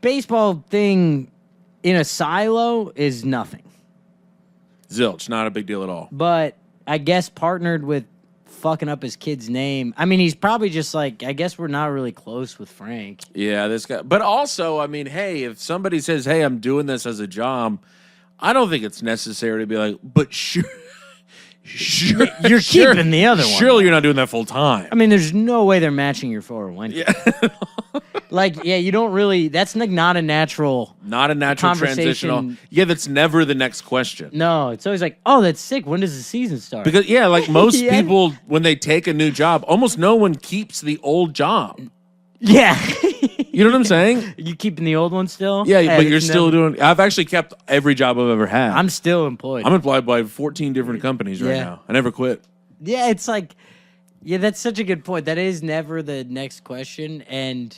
baseball thing in a silo is nothing, Zilch, not a big deal at all. but I guess partnered with fucking up his kid's name. I mean, he's probably just like, I guess we're not really close with Frank. Yeah, this guy. But also, I mean, hey, if somebody says, "Hey, I'm doing this as a job," I don't think it's necessary to be like, "But sure." Sure, You're keeping the other one. Surely you're not doing that full time. I mean, there's no way they're matching your 401k. Yeah. Like, yeah, you don't really. That's like not a natural. Not a natural transitional. Conversation. Yeah, that's never the next question. No, it's always like, oh, that's sick. When does the season start? Because yeah, like most Yeah. people, when they take a new job, almost no one keeps the old job. Yeah. You know what I'm saying? You keeping the old one still? Yeah, but it's you're still never- doing. I've actually kept every job I've ever had. I'm still employed. I'm employed by 14 different companies right Yeah. now. I never quit. Yeah, it's like, yeah, that's such a good point. That is never the next question, and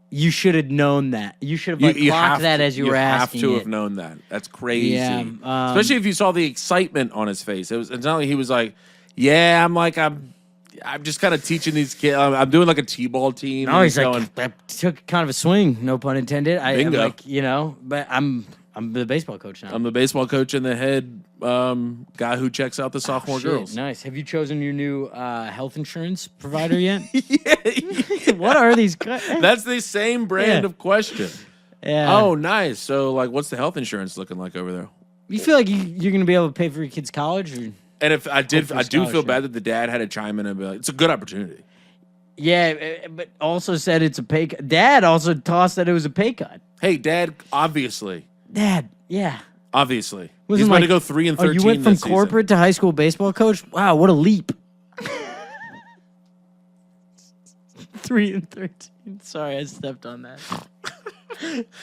you should have known that. You should have like clocked that as you were asking. You have to it. have known that. That's crazy. Yeah, Especially if you saw the excitement on his face. It's not like he was like, "Yeah, I'm just kind of teaching these kids. I'm doing like a t-ball team." No, he's like, I took kind of a swing, no pun intended. I'm Bingo. like, but I'm the baseball coach now. I'm the baseball coach and the head guy who checks out the sophomore Shit, girls. Nice. Have you chosen your new health insurance provider yet? Yeah. What are these? That's the same brand Yeah. of question. Yeah. Oh, nice. So, like, what's the health insurance looking like over there? You feel like you're going to be able to pay for your kid's college? Or? And if I do feel scholarship. bad that the dad had to chime in and be like, it's a good opportunity. Yeah, but also said it's a pay cut. Dad also tossed that it was a pay cut. Hey, Dad, obviously. Dad, yeah. Obviously. Wasn't He's like, going to go 3 and 13 Oh, you went from this season. corporate to high school baseball coach? Wow, what a leap. 3 and 13. Sorry, I stepped on that.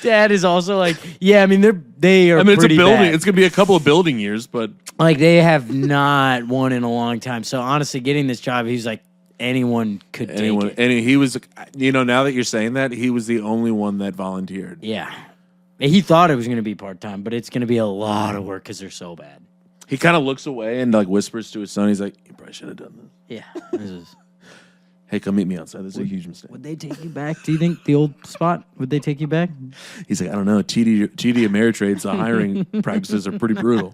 Dad is also like, yeah, I mean, they are I mean, it's a pretty building. bad. It's going to be a couple of building years, but Like, they have not won in a long time. So, honestly, getting this job, he's like, anyone could take it. And he was, now that you're saying that, he was the only one that volunteered. Yeah. He thought it was going to be part-time, but it's going to be a lot of work because they're so bad. He kind of looks away and like whispers to his son. He's like, "You probably should have done this. Yeah. This is... Hey, come meet me outside. This is a huge mistake." Would they take you back? Do you think the old spot, would they take you back? He's like, "I don't know. TD Ameritrade's the hiring practices are pretty brutal.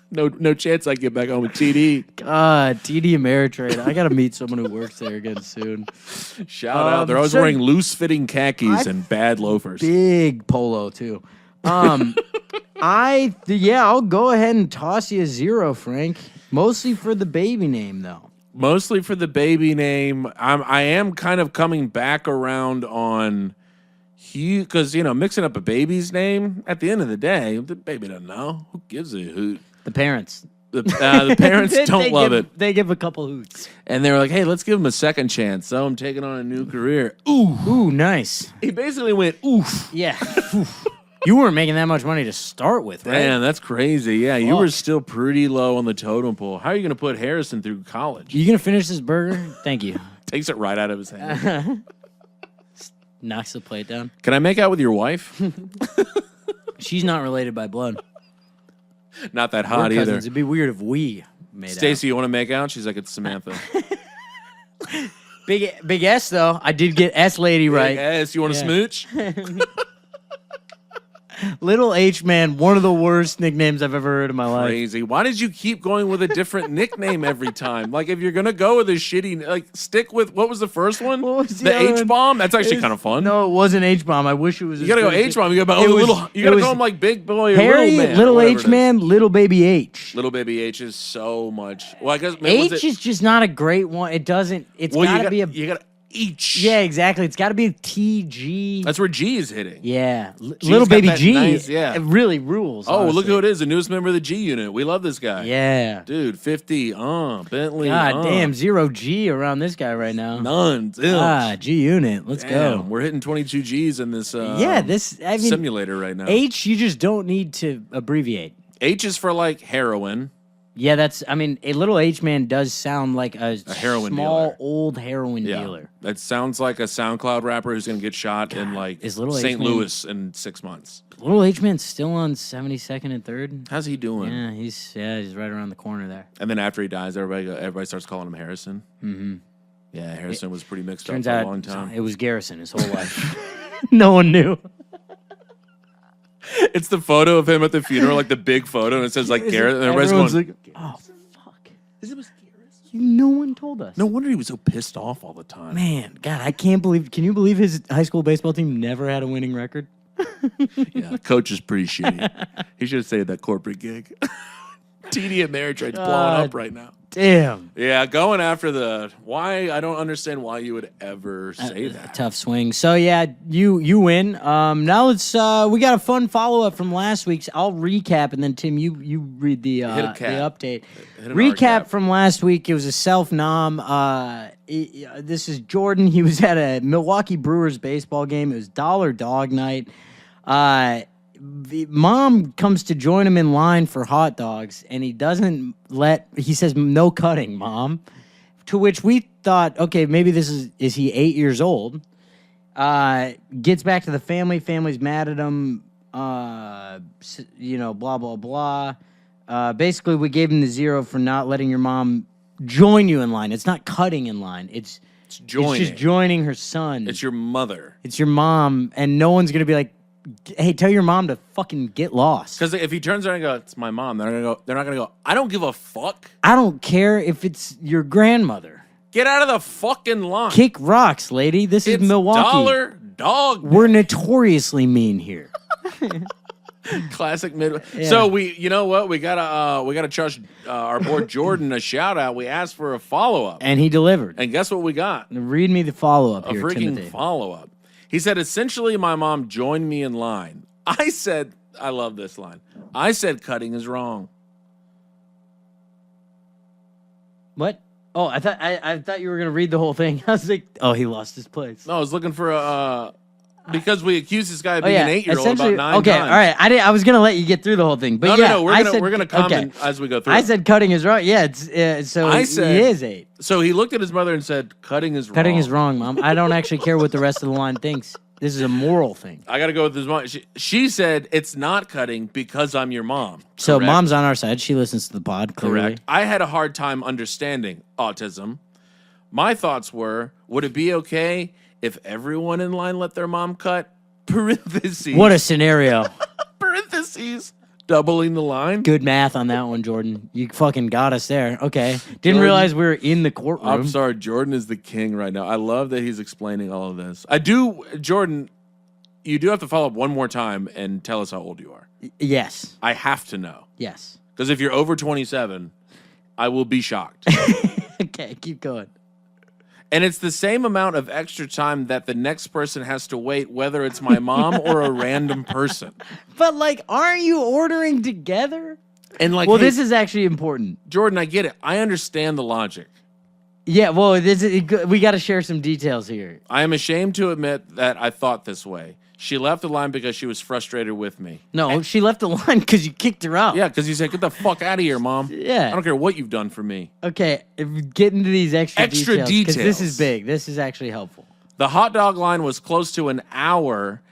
No chance I get back home with TD." God, TD Ameritrade. I got to meet someone who works there again soon. Shout out. They're always so- wearing loose-fitting khakis and bad loafers. Big polo, too. I'll go ahead and toss you a 0, Frank. Mostly for the baby name, though. Mostly for the baby name. I am kind of coming back around on Hugh because, mixing up a baby's name, at the end of the day, the baby doesn't know. Who gives a hoot? The parents. The parents don't love it. They give a couple hoots. And they were like, "Hey, let's give him a second chance." So I'm taking on a new career. Ooh, nice. He basically went, "Oof." Yeah. You weren't making that much money to start with, right? Man, that's crazy. Yeah, you Fuck. were still pretty low on the totem pole. How are you going to put Harrison through college? You gonna finish this burger? Thank you. Takes it right out of his hand. Knocks the plate down. Can I make out with your wife? She's not related by blood. Not that We're hot either. cousins. It'd be weird if we made Stacy, you want to make out? She's like, "It's Samantha." out. Big S though. I did get S lady right. Yes, you want to Yeah. smooch? Little H Man, one of the worst nicknames I've ever heard in my life. Crazy. Why did you keep going with a different nickname every time? Like, if you're gonna go with a shitty, like, stick with what was the first one? What was the H bomb? That's actually kind of fun. No, it wasn't H bomb. I wish it was. You gotta go H bomb. You gotta call him like Big Boy or Harry, Little Man. Little H Man, Little Baby H. Little Baby H is so much. Well, I guess H is just not a great one. It doesn't. It's gotta be a. You gotta H. Yeah, exactly. It's got to be a TG. That's where G is hitting. Yeah, Little Baby G. Nice, yeah, it really rules. Oh, look who it is! The newest member of the G unit. We love this guy. Yeah, dude. 50. Bentley. God damn, 0 G around this guy right now. None. G unit. Let's go. We're hitting 22 Gs in this. Simulator right now. H, you just don't need to abbreviate. H is for like heroin. Yeah, a Little H Man does sound like a heroin small, dealer. Old heroin dealer. That sounds like a SoundCloud rapper who's going to get shot in like St. Louis in 6 months. Little H Man's still on 72nd and 3rd. How's he doing? Yeah, he's right around the corner there. And then after he dies, everybody starts calling him Harrison. Mm-hmm. Yeah, Harrison was pretty mixed up for a long time. It was Garrison his whole life. No one knew. It's the photo of him at the funeral, like the big photo, and it says like Garrett. And everyone's going, "Oh fuck, is it was Garrison?" No one told us. No wonder he was so pissed off all the time. Man, God, I can't believe. Can you believe his high school baseball team never had a winning record? Yeah, the coach is pretty shitty. He should have stayed that corporate gig. TD Ameritrade's blowing up right now. Damn. Yeah, going after why I don't understand why you would ever say that. Tough swing. So yeah, you win. Now let's we got a fun follow up from last week's. I'll recap and then Tim, you read the update. Recap from last week. It was a self-nom. This is Jordan. He was at a Milwaukee Brewers baseball game. It was Dollar Dog Night. Mom comes to join him in line for hot dogs, and he says, "No cutting, Mom." To which we thought, okay, maybe is he 8 years old? Gets back to the family. Family's mad at him. Blah, blah, blah. Basically, we gave him the 0 for not letting your mom join you in line. It's not cutting in line. It's joining. It's just joining her son. It's your mother. It's your mom, and no one's going to be like, hey, tell your mom to fucking get lost. Because if he turns around and goes, it's my mom, they're not gonna go, I don't give a fuck. I don't care if it's your grandmother. Get out of the fucking line. Kick rocks, lady. This is Milwaukee. Dollar Dog. We're notoriously mean here. Classic mid. Yeah. So you know what? We gotta trust our boy Jordan a shout out. We asked for a follow up, and he delivered. And guess what we got? Read me the follow up. A freaking follow up. He said, essentially, my mom joined me in line. I said, I love this line. I said, cutting is wrong. What? Oh, I thought you were gonna read the whole thing. I was like, oh, he lost his place. No, I was looking for because we accused this guy of being an 8-year-old about 9 times. Okay, all right. I was gonna let you get through the whole thing, but no. We're gonna comment as we go through. I said cutting is wrong. Yeah, he is 8. So he looked at his mother and said, "Cutting is wrong." Cutting is wrong, Mom. I don't actually care what the rest of the line thinks. This is a moral thing. I gotta go with his mom. She said it's not cutting because I'm your mom. So Mom's on our side. She listens to the pod. Clearly. Correct. I had a hard time understanding autism. My thoughts were, would it be okay if everyone in line let their mom cut? Parentheses. What a scenario. Parentheses. Doubling the line. Good math on that one, Jordan. You fucking got us there. Okay. Didn't realize we were in the courtroom. I'm sorry. Jordan is the king right now. I love that he's explaining all of this. Jordan, you do have to follow up one more time and tell us how old you are. Yes. I have to know. Yes. Because if you're over 27, I will be shocked. Okay, keep going. And it's the same amount of extra time that the next person has to wait, whether it's my mom or a random person. But, aren't you ordering together? And this is actually important. Jordan, I get it. I understand the logic. Yeah, well, we got to share some details here. I am ashamed to admit that I thought this way. She left the line because she was frustrated with me. No, she left the line because you kicked her out. Yeah, because you said, get the fuck out of here, Mom. Yeah. I don't care what you've done for me. Okay, get into these extra details. Because this is big. This is actually helpful. The hot dog line was close to an hour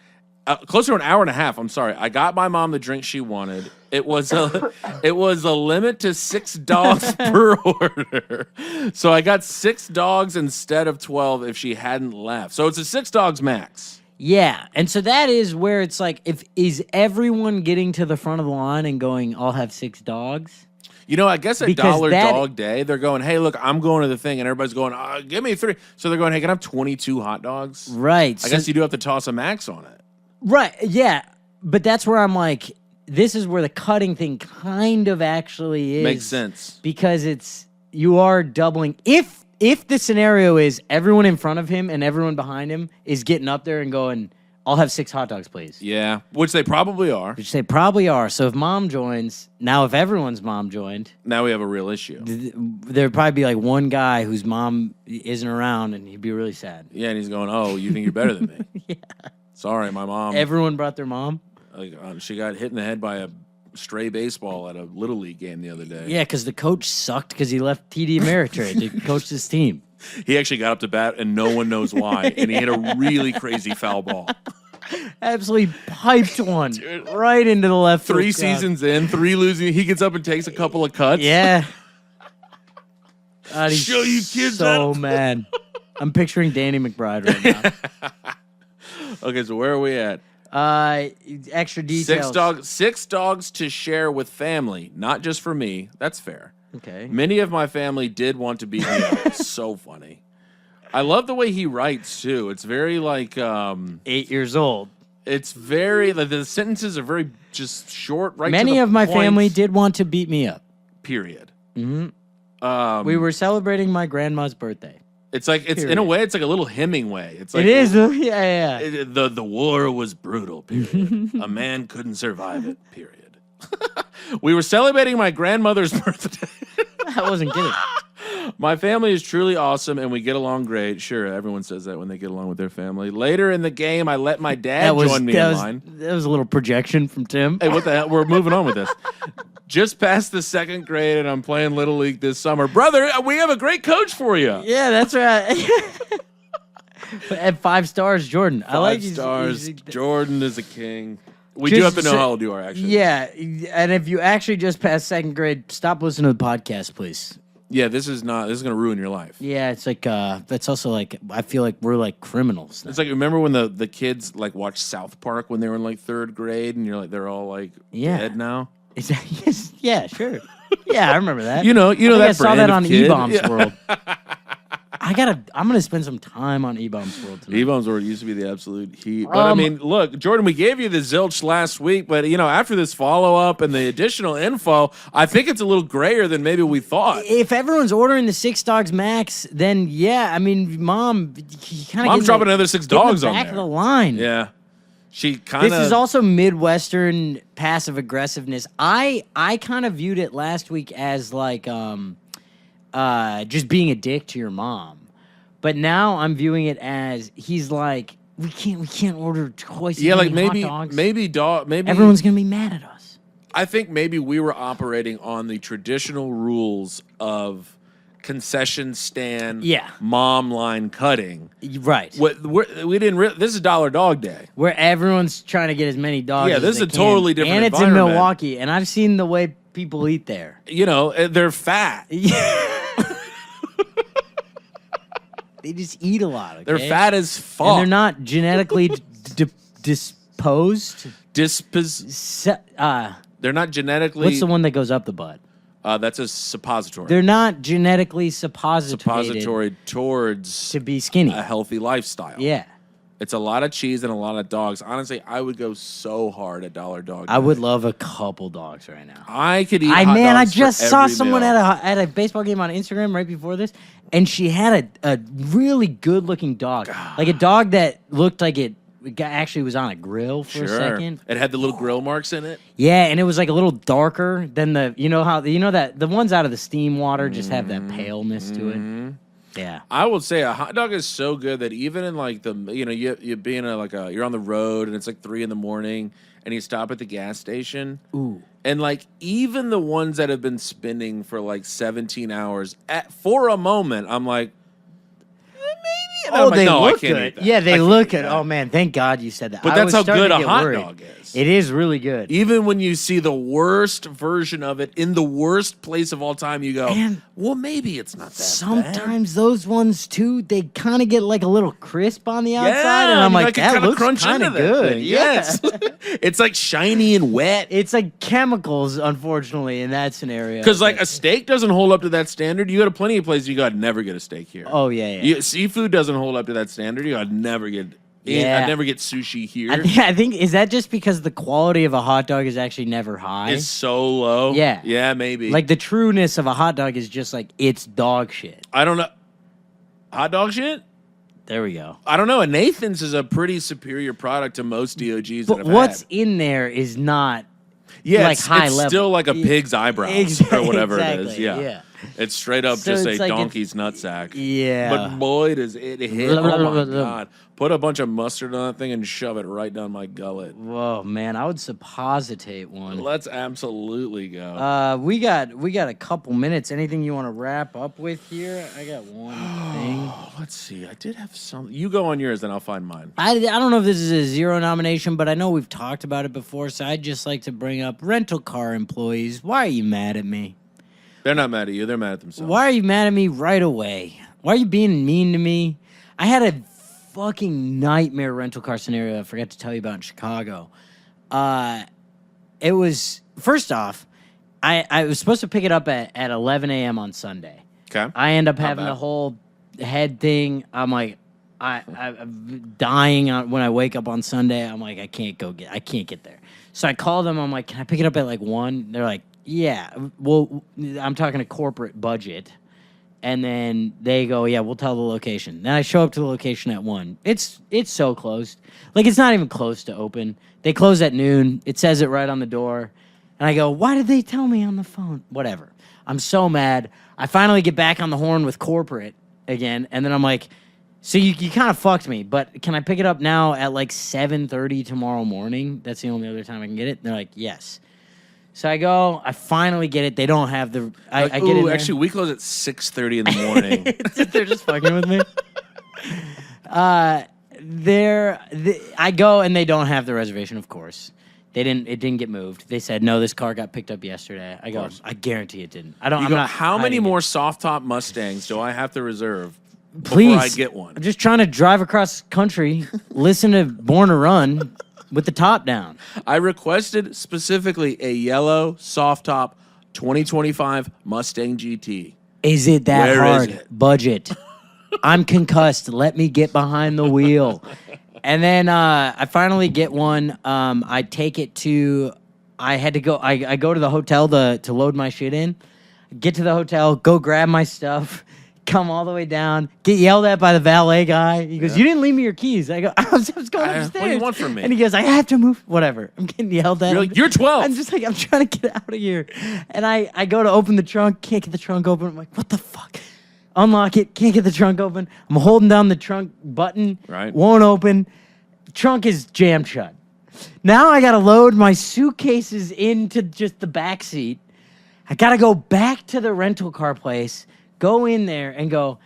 and a half. I'm sorry. I got my mom the drink she wanted. It was a limit to 6 dogs per order. So I got 6 dogs instead of 12 if she hadn't left. So it's a 6 dogs max. Yeah, and so that is where it's like, is everyone getting to the front of the line and going, I'll have 6 dogs? You know, I guess a dollar dog day, they're going, hey, look, I'm going to the thing, and everybody's going, give me 3. So they're going, hey, can I have 22 hot dogs? Right. I guess you do have to toss a max on it. Right, yeah. But that's where I'm like, this is where the cutting thing kind of actually is. Makes sense. Because you are doubling. If the scenario is everyone in front of him and everyone behind him is getting up there and going, I'll have 6 hot dogs, please. Yeah, which they probably are. Which they probably are. So if mom joins, now if everyone's mom joined. Now we have a real issue. There'd probably be like one guy whose mom isn't around and he'd be really sad. Yeah, and he's going, oh, you think you're better than me? Yeah. Sorry, my mom. Everyone brought their mom? She got hit in the head by a stray baseball at a Little League game the other day. Yeah, because the coach sucked because he left TD Ameritrade to coach his team. He actually got up to bat, and no one knows why, and he hit a really crazy foul ball. Absolutely piped one right into the left. 3 seasons in, 3 losing. He gets up and takes a couple of cuts. Yeah. God, he's show you kids so mad. I'm picturing Danny McBride right now. Okay, so where are we at? Extra details. 6 dogs to share with family, not just for me. That's fair. Okay. Many of my family did want to be here. So funny. I love the way he writes too. It's very like 8 years old. It's very the sentences are very just short. Right. Many of my family did want to beat me up. Period. Mm-hmm. We were celebrating my grandma's birthday. It's like in a way it's like a little Hemingway. It's like it is. Yeah. The war was brutal. Period. A man couldn't survive it. Period. We were celebrating my grandmother's birthday. I wasn't kidding. My family is truly awesome, and we get along great. Sure, everyone says that when they get along with their family. Later in the game, I let my dad join me in line. That was a little projection from Tim. Hey, what the hell? We're moving on with this. Just past the 2nd grade, and I'm playing Little League this summer. Brother, we have a great coach for you. Yeah, that's right. At 5 stars, Jordan. 5 stars. Jordan is a king. We do have to know how old you are, actually. Yeah, and if you actually just passed 2nd grade, stop listening to the podcast, please. Yeah, this is going to ruin your life. Yeah, it's like, that's also like, I feel like we're like criminals now. It's like, remember when the kids like watched South Park when they were in like 3rd grade, and you're like, they're all like dead now? Yeah, sure. Yeah, I remember that. You know that I saw that on E-Bombs yeah. World. I'm gonna spend some time on E-Bombs World tonight. E-Bombs World used to be the absolute heat. But I mean, look, Jordan, we gave you the zilch last week, but after this follow-up and the additional info, I think it's a little grayer than maybe we thought. If everyone's ordering the 6 dogs max, then yeah, I mean, Mom's dropping another 6 dogs on there. Back of the line. Yeah. She kind of. This is also Midwestern passive aggressiveness. I kind of viewed it last week as like just being a dick to your mom, but now I'm viewing it as he's like we can't order twice. Yeah, like hot dogs. maybe everyone's gonna be mad at us. I think maybe we were operating on the traditional rules of concession stand, mom line cutting. Right. We didn't. This is Dollar Dog Day, where everyone's trying to get as many dogs. Yeah, this is a totally different. And it's in Milwaukee, and I've seen the way people eat there. They're fat. Yeah. They just eat a lot. Okay? They're fat as fuck. And they're not genetically disposed. They're not genetically. What's the one that goes up the butt? That's a suppository. They're not genetically suppository towards to be skinny, a healthy lifestyle. Yeah, it's a lot of cheese and a lot of dogs. Honestly, I would go so hard at Dollar Dog Day. I would love a couple dogs right now. I could eat. I just saw someone at a baseball game on Instagram right before this, and she had a really good looking dog, like a dog that looked like it actually was on a grill for a second. It had the little grill marks in it. Yeah, and it was like a little darker than that the ones out of the steam water just have that paleness to it. Yeah, I would say a hot dog is so good that even in like you being you're on the road and it's like 3 a.m. and you stop at the gas station. Ooh. And like even the ones that have been spinning for like 17 hours for a moment, I'm like. Oh, they look good. Yeah, they look good. Oh man, thank God you said that. But that's how good a hot dog is. It is really good. Even when you see the worst version of it in the worst place of all time, you go, well, maybe it's not that sometimes bad. Those ones, too, they kind of get like a little crisp on the outside. And I'm like that looks kind of good. Yes. It's like shiny and wet. It's like chemicals, unfortunately, in that scenario. Because like a steak doesn't hold up to that standard. You go to plenty of places, you got to never get a steak here. Oh, yeah. Seafood doesn't hold up to that standard. You got to never get... Yeah. I never get sushi here. I think is that just because the quality of a hot dog is actually never high? It's so low. Yeah. Yeah, maybe. Like the trueness of a hot dog is just like it's dog shit. I don't know. Hot dog shit? There we go. I don't know. A Nathan's is a pretty superior product to most DOGs but that I've what's had. in there is not like high it's level. still like a pig's eyebrows or whatever it is. Yeah. It's straight up So just it's a like donkey's nutsack. Yeah. But boy, does it hit. Oh my God. Put a bunch of mustard on that thing and shove it right down my gullet. Whoa, man. I would suppositate one. Let's absolutely go. We got a couple minutes. Anything you want to wrap up with here? I got one thing. Let's see. I did have some. You go on yours, then I'll find mine. I don't know if this is a zero nomination, but I know we've talked about it before, so I'd just like to bring up rental car employees. Why are you mad at me? They're not mad at you. They're mad at themselves. Why are you mad at me right away? Why are you being mean to me? I had a fucking nightmare rental car scenario I forgot to tell you about in Chicago. It was, first off, I was supposed to pick it up at 11 a.m. on Sunday. Okay. I end up having the whole head thing. I'm like, I'm dying when I wake up on Sunday. I'm like, I can't get there. So I call them. I'm like, can I pick it up at like 1? They're like, yeah. Well, I'm talking a corporate budget. And then they go, yeah, we'll tell the location. Then I show up to the location at 1. It's so closed. Like, it's not even close to open. They close at noon. It says it right on the door. And I go, why did they tell me on the phone? Whatever. I'm so mad. I finally get back on the horn with corporate again. And then I'm like, so you kind of fucked me, but can I pick it up now at like 7:30 tomorrow morning? That's the only other time I can get it. And they're like, yes. So I go, I finally get it. They don't have the... I get it. Actually, we close at 6:30 in the morning. They're just fucking with me. I go, and they don't have the reservation, of course. It didn't get moved. They said, no, this car got picked up yesterday. I go, I guarantee it didn't. How many more soft top Mustangs do I have to reserve Please, before I get one? I'm just trying to drive across country, listen to Born to Run with the top down. I requested specifically a yellow soft top 2025 Mustang GT. Is it that Where hard? is it? Budget. I'm concussed. Let me get behind the wheel. And then I finally get one. I take it to... I had to go... I go to the hotel to load my shit in. Get to the hotel, go grab my stuff, come all the way down, get yelled at by the valet guy. He goes, you didn't leave me your keys. I go, I was going upstairs. What do you want from me? And he goes, I have to move. Whatever. I'm getting yelled at. You're like, you're 12. I'm just like, I'm trying to get out of here. And I go to open the trunk, can't get the trunk open. I'm like, what the fuck? Unlock it, can't get the trunk open. I'm holding down the trunk button. Right. Won't open. Trunk is jammed shut. Now I got to load my suitcases into just the back seat. I got to go back to the rental car place, go in there and go,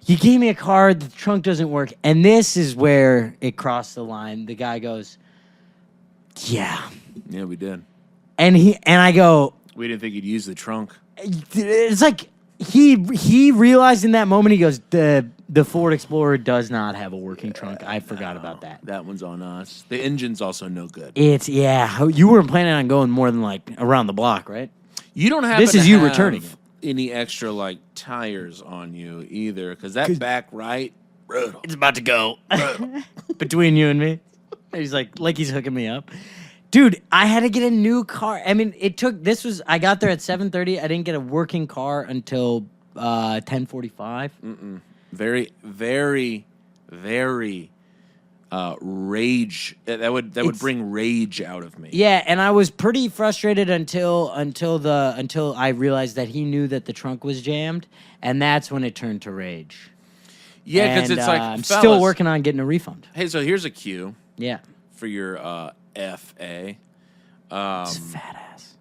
you gave me a card, the trunk doesn't work. And this is where it crossed the line. The guy goes, yeah. Yeah, we did. And I go, we didn't think you'd use the trunk. It's like he realized in that moment, he goes, the Ford Explorer does not have a working trunk. I forgot about that. That one's on us. The engine's also no good. You weren't planning on going more than like around the block, right? You don't have this is you returning it. Any extra like tires on you either, because that back right, brutal. It's about to go between you and me. He's like he's hooking me up. Dude, I had to get a new car. I mean, I got there at 7:30. I didn't get a working car until 10:45. Very, very, very rage. That would bring rage out of me. Yeah, and I was pretty frustrated until I realized that he knew that the trunk was jammed, and that's when it turned to rage. Yeah, because it's like I'm still working on getting a refund. Hey, so here's a cue. Yeah. For your FA. It's fat ass.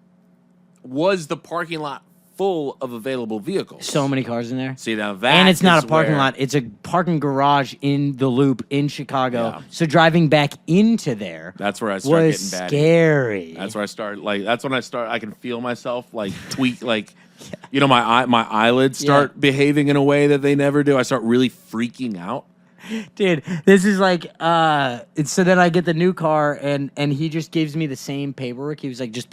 Was the parking lot full of available vehicles. So many cars in there. See, now that and it's not is a parking where- lot. It's a parking garage in the Loop in Chicago. Yeah. So driving back into there That's where I start was getting batty. scary. That's where I start. Like that's when I start. I can feel myself like tweak. Like you know, my eyelids start behaving in a way that they never do. I start really freaking out. Dude, this is like, so then I get the new car, and he just gives me the same paperwork. He was like, just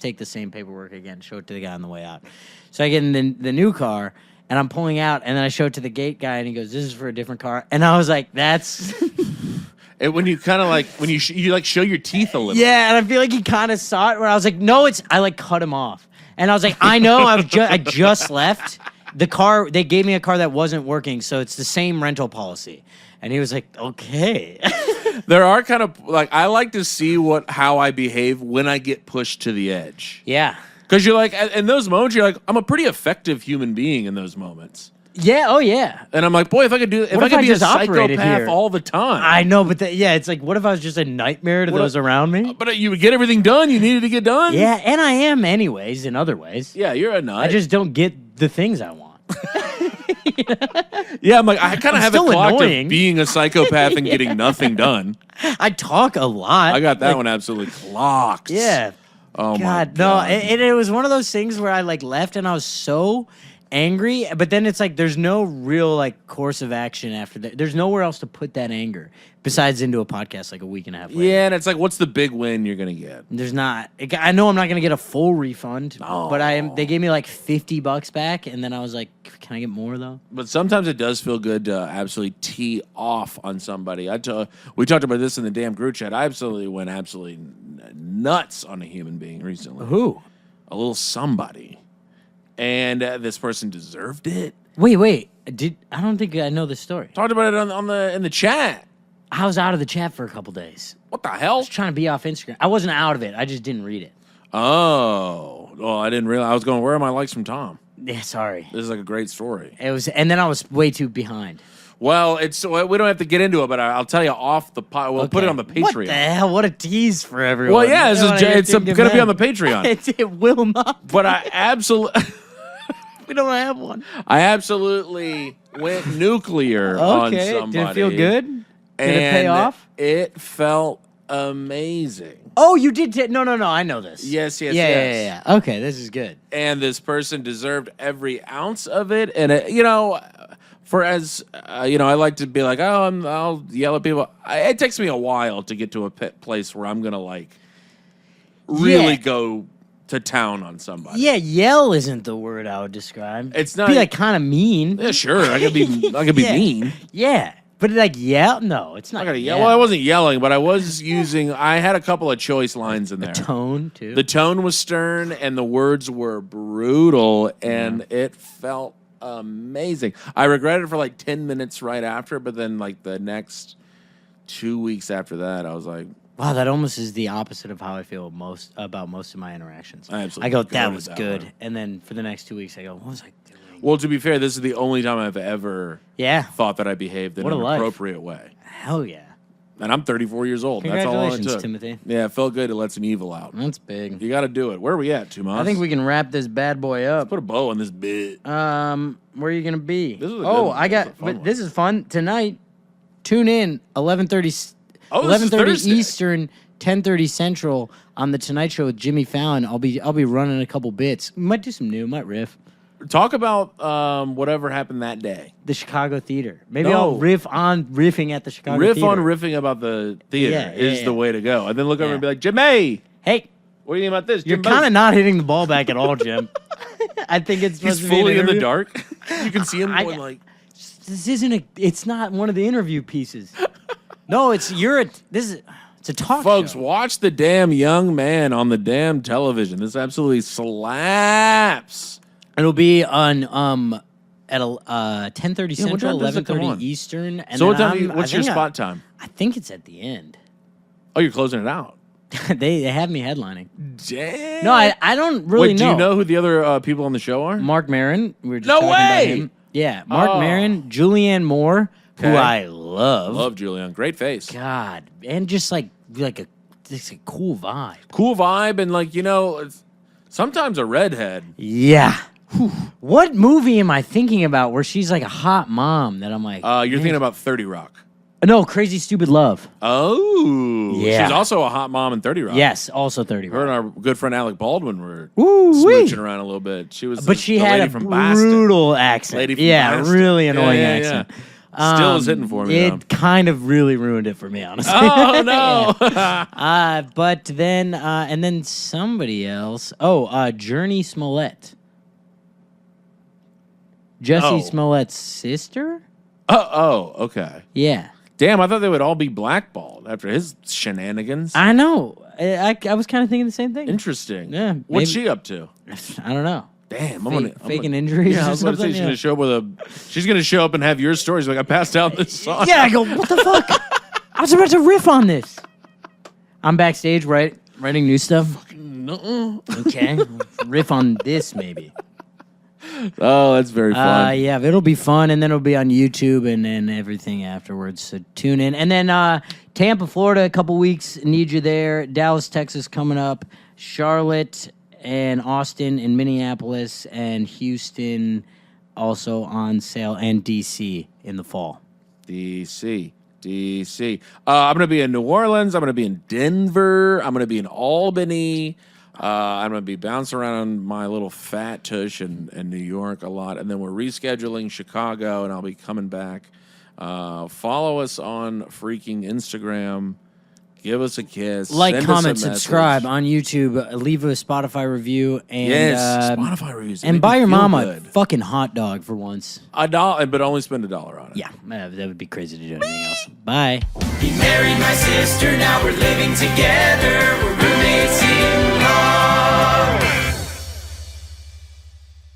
take the same paperwork again, show it to the guy on the way out. So I get in the new car, and I'm pulling out, and then I show it to the gate guy, and he goes, this is for a different car. And I was like, that's... When you kind of like, when you show your teeth a little. Yeah, and I feel like he kind of saw it, where I was like, no, I like cut him off. And I was like, I know, I just left. The car, they gave me a car that wasn't working, so it's the same rental policy. And he was like, okay. There are kind of, like, I like to see how I behave when I get pushed to the edge. Yeah. Because you're like, in those moments, you're like, I'm a pretty effective human being in those moments. Yeah, oh yeah. And I'm like, boy, if I could be a psychopath all the time. I know, but it's like, what if I was just a nightmare to those around me? But you would get everything done you needed to get done. Yeah, and I am anyways, in other ways. Yeah, you're a nut. I just don't get the things I want. Yeah, I'm like, I kind of have it clocked annoying. of being a psychopath and getting nothing done. I talk a lot. I got that one absolutely clocked. Yeah. Oh, God, my God. no, it was one of those things where I like left and I was so angry, but then it's like there's no real like course of action after that. There's nowhere else to put that anger besides into a podcast like a week and a half later. Yeah, and it's like, what's the big win you're gonna get? There's not. I know I'm not gonna get a full refund, but they gave me like $50 back, and then I was like, can I get more though? But sometimes it does feel good to absolutely tee off on somebody. We talked about this in the damn group chat. I went absolutely nuts on a human being recently. Who? A little somebody. And this person deserved it. Wait. I don't think I know this story. Talked about it in the chat. I was out of the chat for a couple days. What the I hell? was trying to be off Instagram. I wasn't out of it. I just didn't read it. Oh, well, I didn't realize. I was going, where are my likes from Tom? Yeah, sorry. This is like a great story. It was, and then I was way too behind. Well, we don't have to get into it, but I'll tell you off the pot. We'll put it on the Patreon. What the hell? What a tease for everyone. Well, yeah, it's going to be on the Patreon. It will not. But I absolutely... We don't have one. I absolutely went nuclear on somebody. Did it feel good? Did it pay off? It felt amazing. Oh, you did? No. I know this. Yes. Yeah. Okay, this is good. And this person deserved every ounce of it. And, I like to be like, I'll yell at people. It takes me a while to get to a place where I'm going to, like, really go to town on somebody. Yeah, yell isn't the word I would describe. It's not. Be like kind of mean. Yeah, sure. I could be mean. Yeah. But like yell? No, it's not. I gotta yell. Well, I wasn't yelling, but I was using. I had a couple of choice lines in there. Tone too. The tone was stern, and the words were brutal, and it felt amazing. I regretted it for like 10 minutes right after, but then like the next 2 weeks after that, I was like, wow, that almost is the opposite of how I feel about most of my interactions. I go, that was good, and then for the next 2 weeks, I go, what was I doing? Well, to be fair, this is the only time I've ever thought that I behaved in an appropriate way. Hell yeah. And I'm 34 years old. That's all it took. Timothy. Yeah, it felt good to let some evil out. That's big. You got to do it. Where are we at, Tomas? I think we can wrap this bad boy up. Let's put a bow on this bit. Where are you gonna be? This is this is fun tonight. Tune in 11:30. Oh, 11:30 Eastern, 10:30 Central on the Tonight Show with Jimmy Fallon. I'll be running a couple bits. Might do some new. Might riff. Talk about whatever happened that day. The Chicago Theater. Maybe I'll riff on riffing at the Chicago Theater. Riff on riffing about the theater is the way to go. And then look over and be like, Jimmy! Hey! What do you think about this? You're kind of not hitting the ball back at all, Jim. I think it's supposed He's to be fully in the dark. You can see him going like... This isn't it's not one of the interview pieces. No, it's a talk Folks, show. watch the damn young man on the damn television. This absolutely slaps. It'll be on at 10:30 Central, 11:30 Eastern. And so what then time? What's your spot time? I think it's at the end. Oh, you're closing it out. they have me headlining. Damn. No, I don't really know. Do you know who the other people on the show are? Mark Maron. We were just no talking way. About him. Yeah, Mark Maron, Julianne Moore, who I love. Love Julianne. Great face. God, and just like a cool vibe. Cool vibe, and like Sometimes a redhead. Yeah. What movie am I thinking about where she's like a hot mom that I'm like... You're thinking about 30 Rock. No, Crazy Stupid Love. Oh. Yeah. She's also a hot mom in 30 Rock. Yes, also 30 Rock. Her and our good friend Alec Baldwin were smooching around a little bit. She was But she had a from brutal accent. Lady from Boston. Really annoying accent. Still is hitting for me, It kind of really ruined it for me, honestly. Oh, no. But then, and then somebody else. Oh, Journey Smollett. Jussie Smollett's sister? Oh, okay. Yeah. Damn, I thought they would all be blackballed after his shenanigans. I know. I was kind of thinking the same thing. Interesting. Yeah. What's she up to? I don't know. Damn, faking injuries. Yeah, I was or about to say something? she's gonna show up and have your stories like I passed out this song. Yeah, I go, what the fuck? I was about to riff on this. I'm backstage, writing new stuff. No. Okay, riff on this maybe. Oh, that's very fun. Yeah, it'll be fun, and then it'll be on YouTube, and then everything afterwards. So tune in, and then Tampa, Florida, a couple weeks. Need you there. Dallas, Texas, coming up. Charlotte and Austin and Minneapolis and Houston also on sale, and DC in the fall. DC. I'm going to be in New Orleans. I'm going to be in Denver. I'm going to be in Albany. I'm going to be bouncing around my little fat tush in New York a lot. And then we're rescheduling Chicago, and I'll be coming back. Follow us on freaking Instagram. Give us a kiss. Like, comment, subscribe on YouTube. Leave a Spotify review. And, Spotify reviews. And buy your mom a fucking hot dog for once. $1, but only spend $1 on it. Yeah, that would be crazy to do anything else. Bye. He married my sister, now we're living together. We're roommates in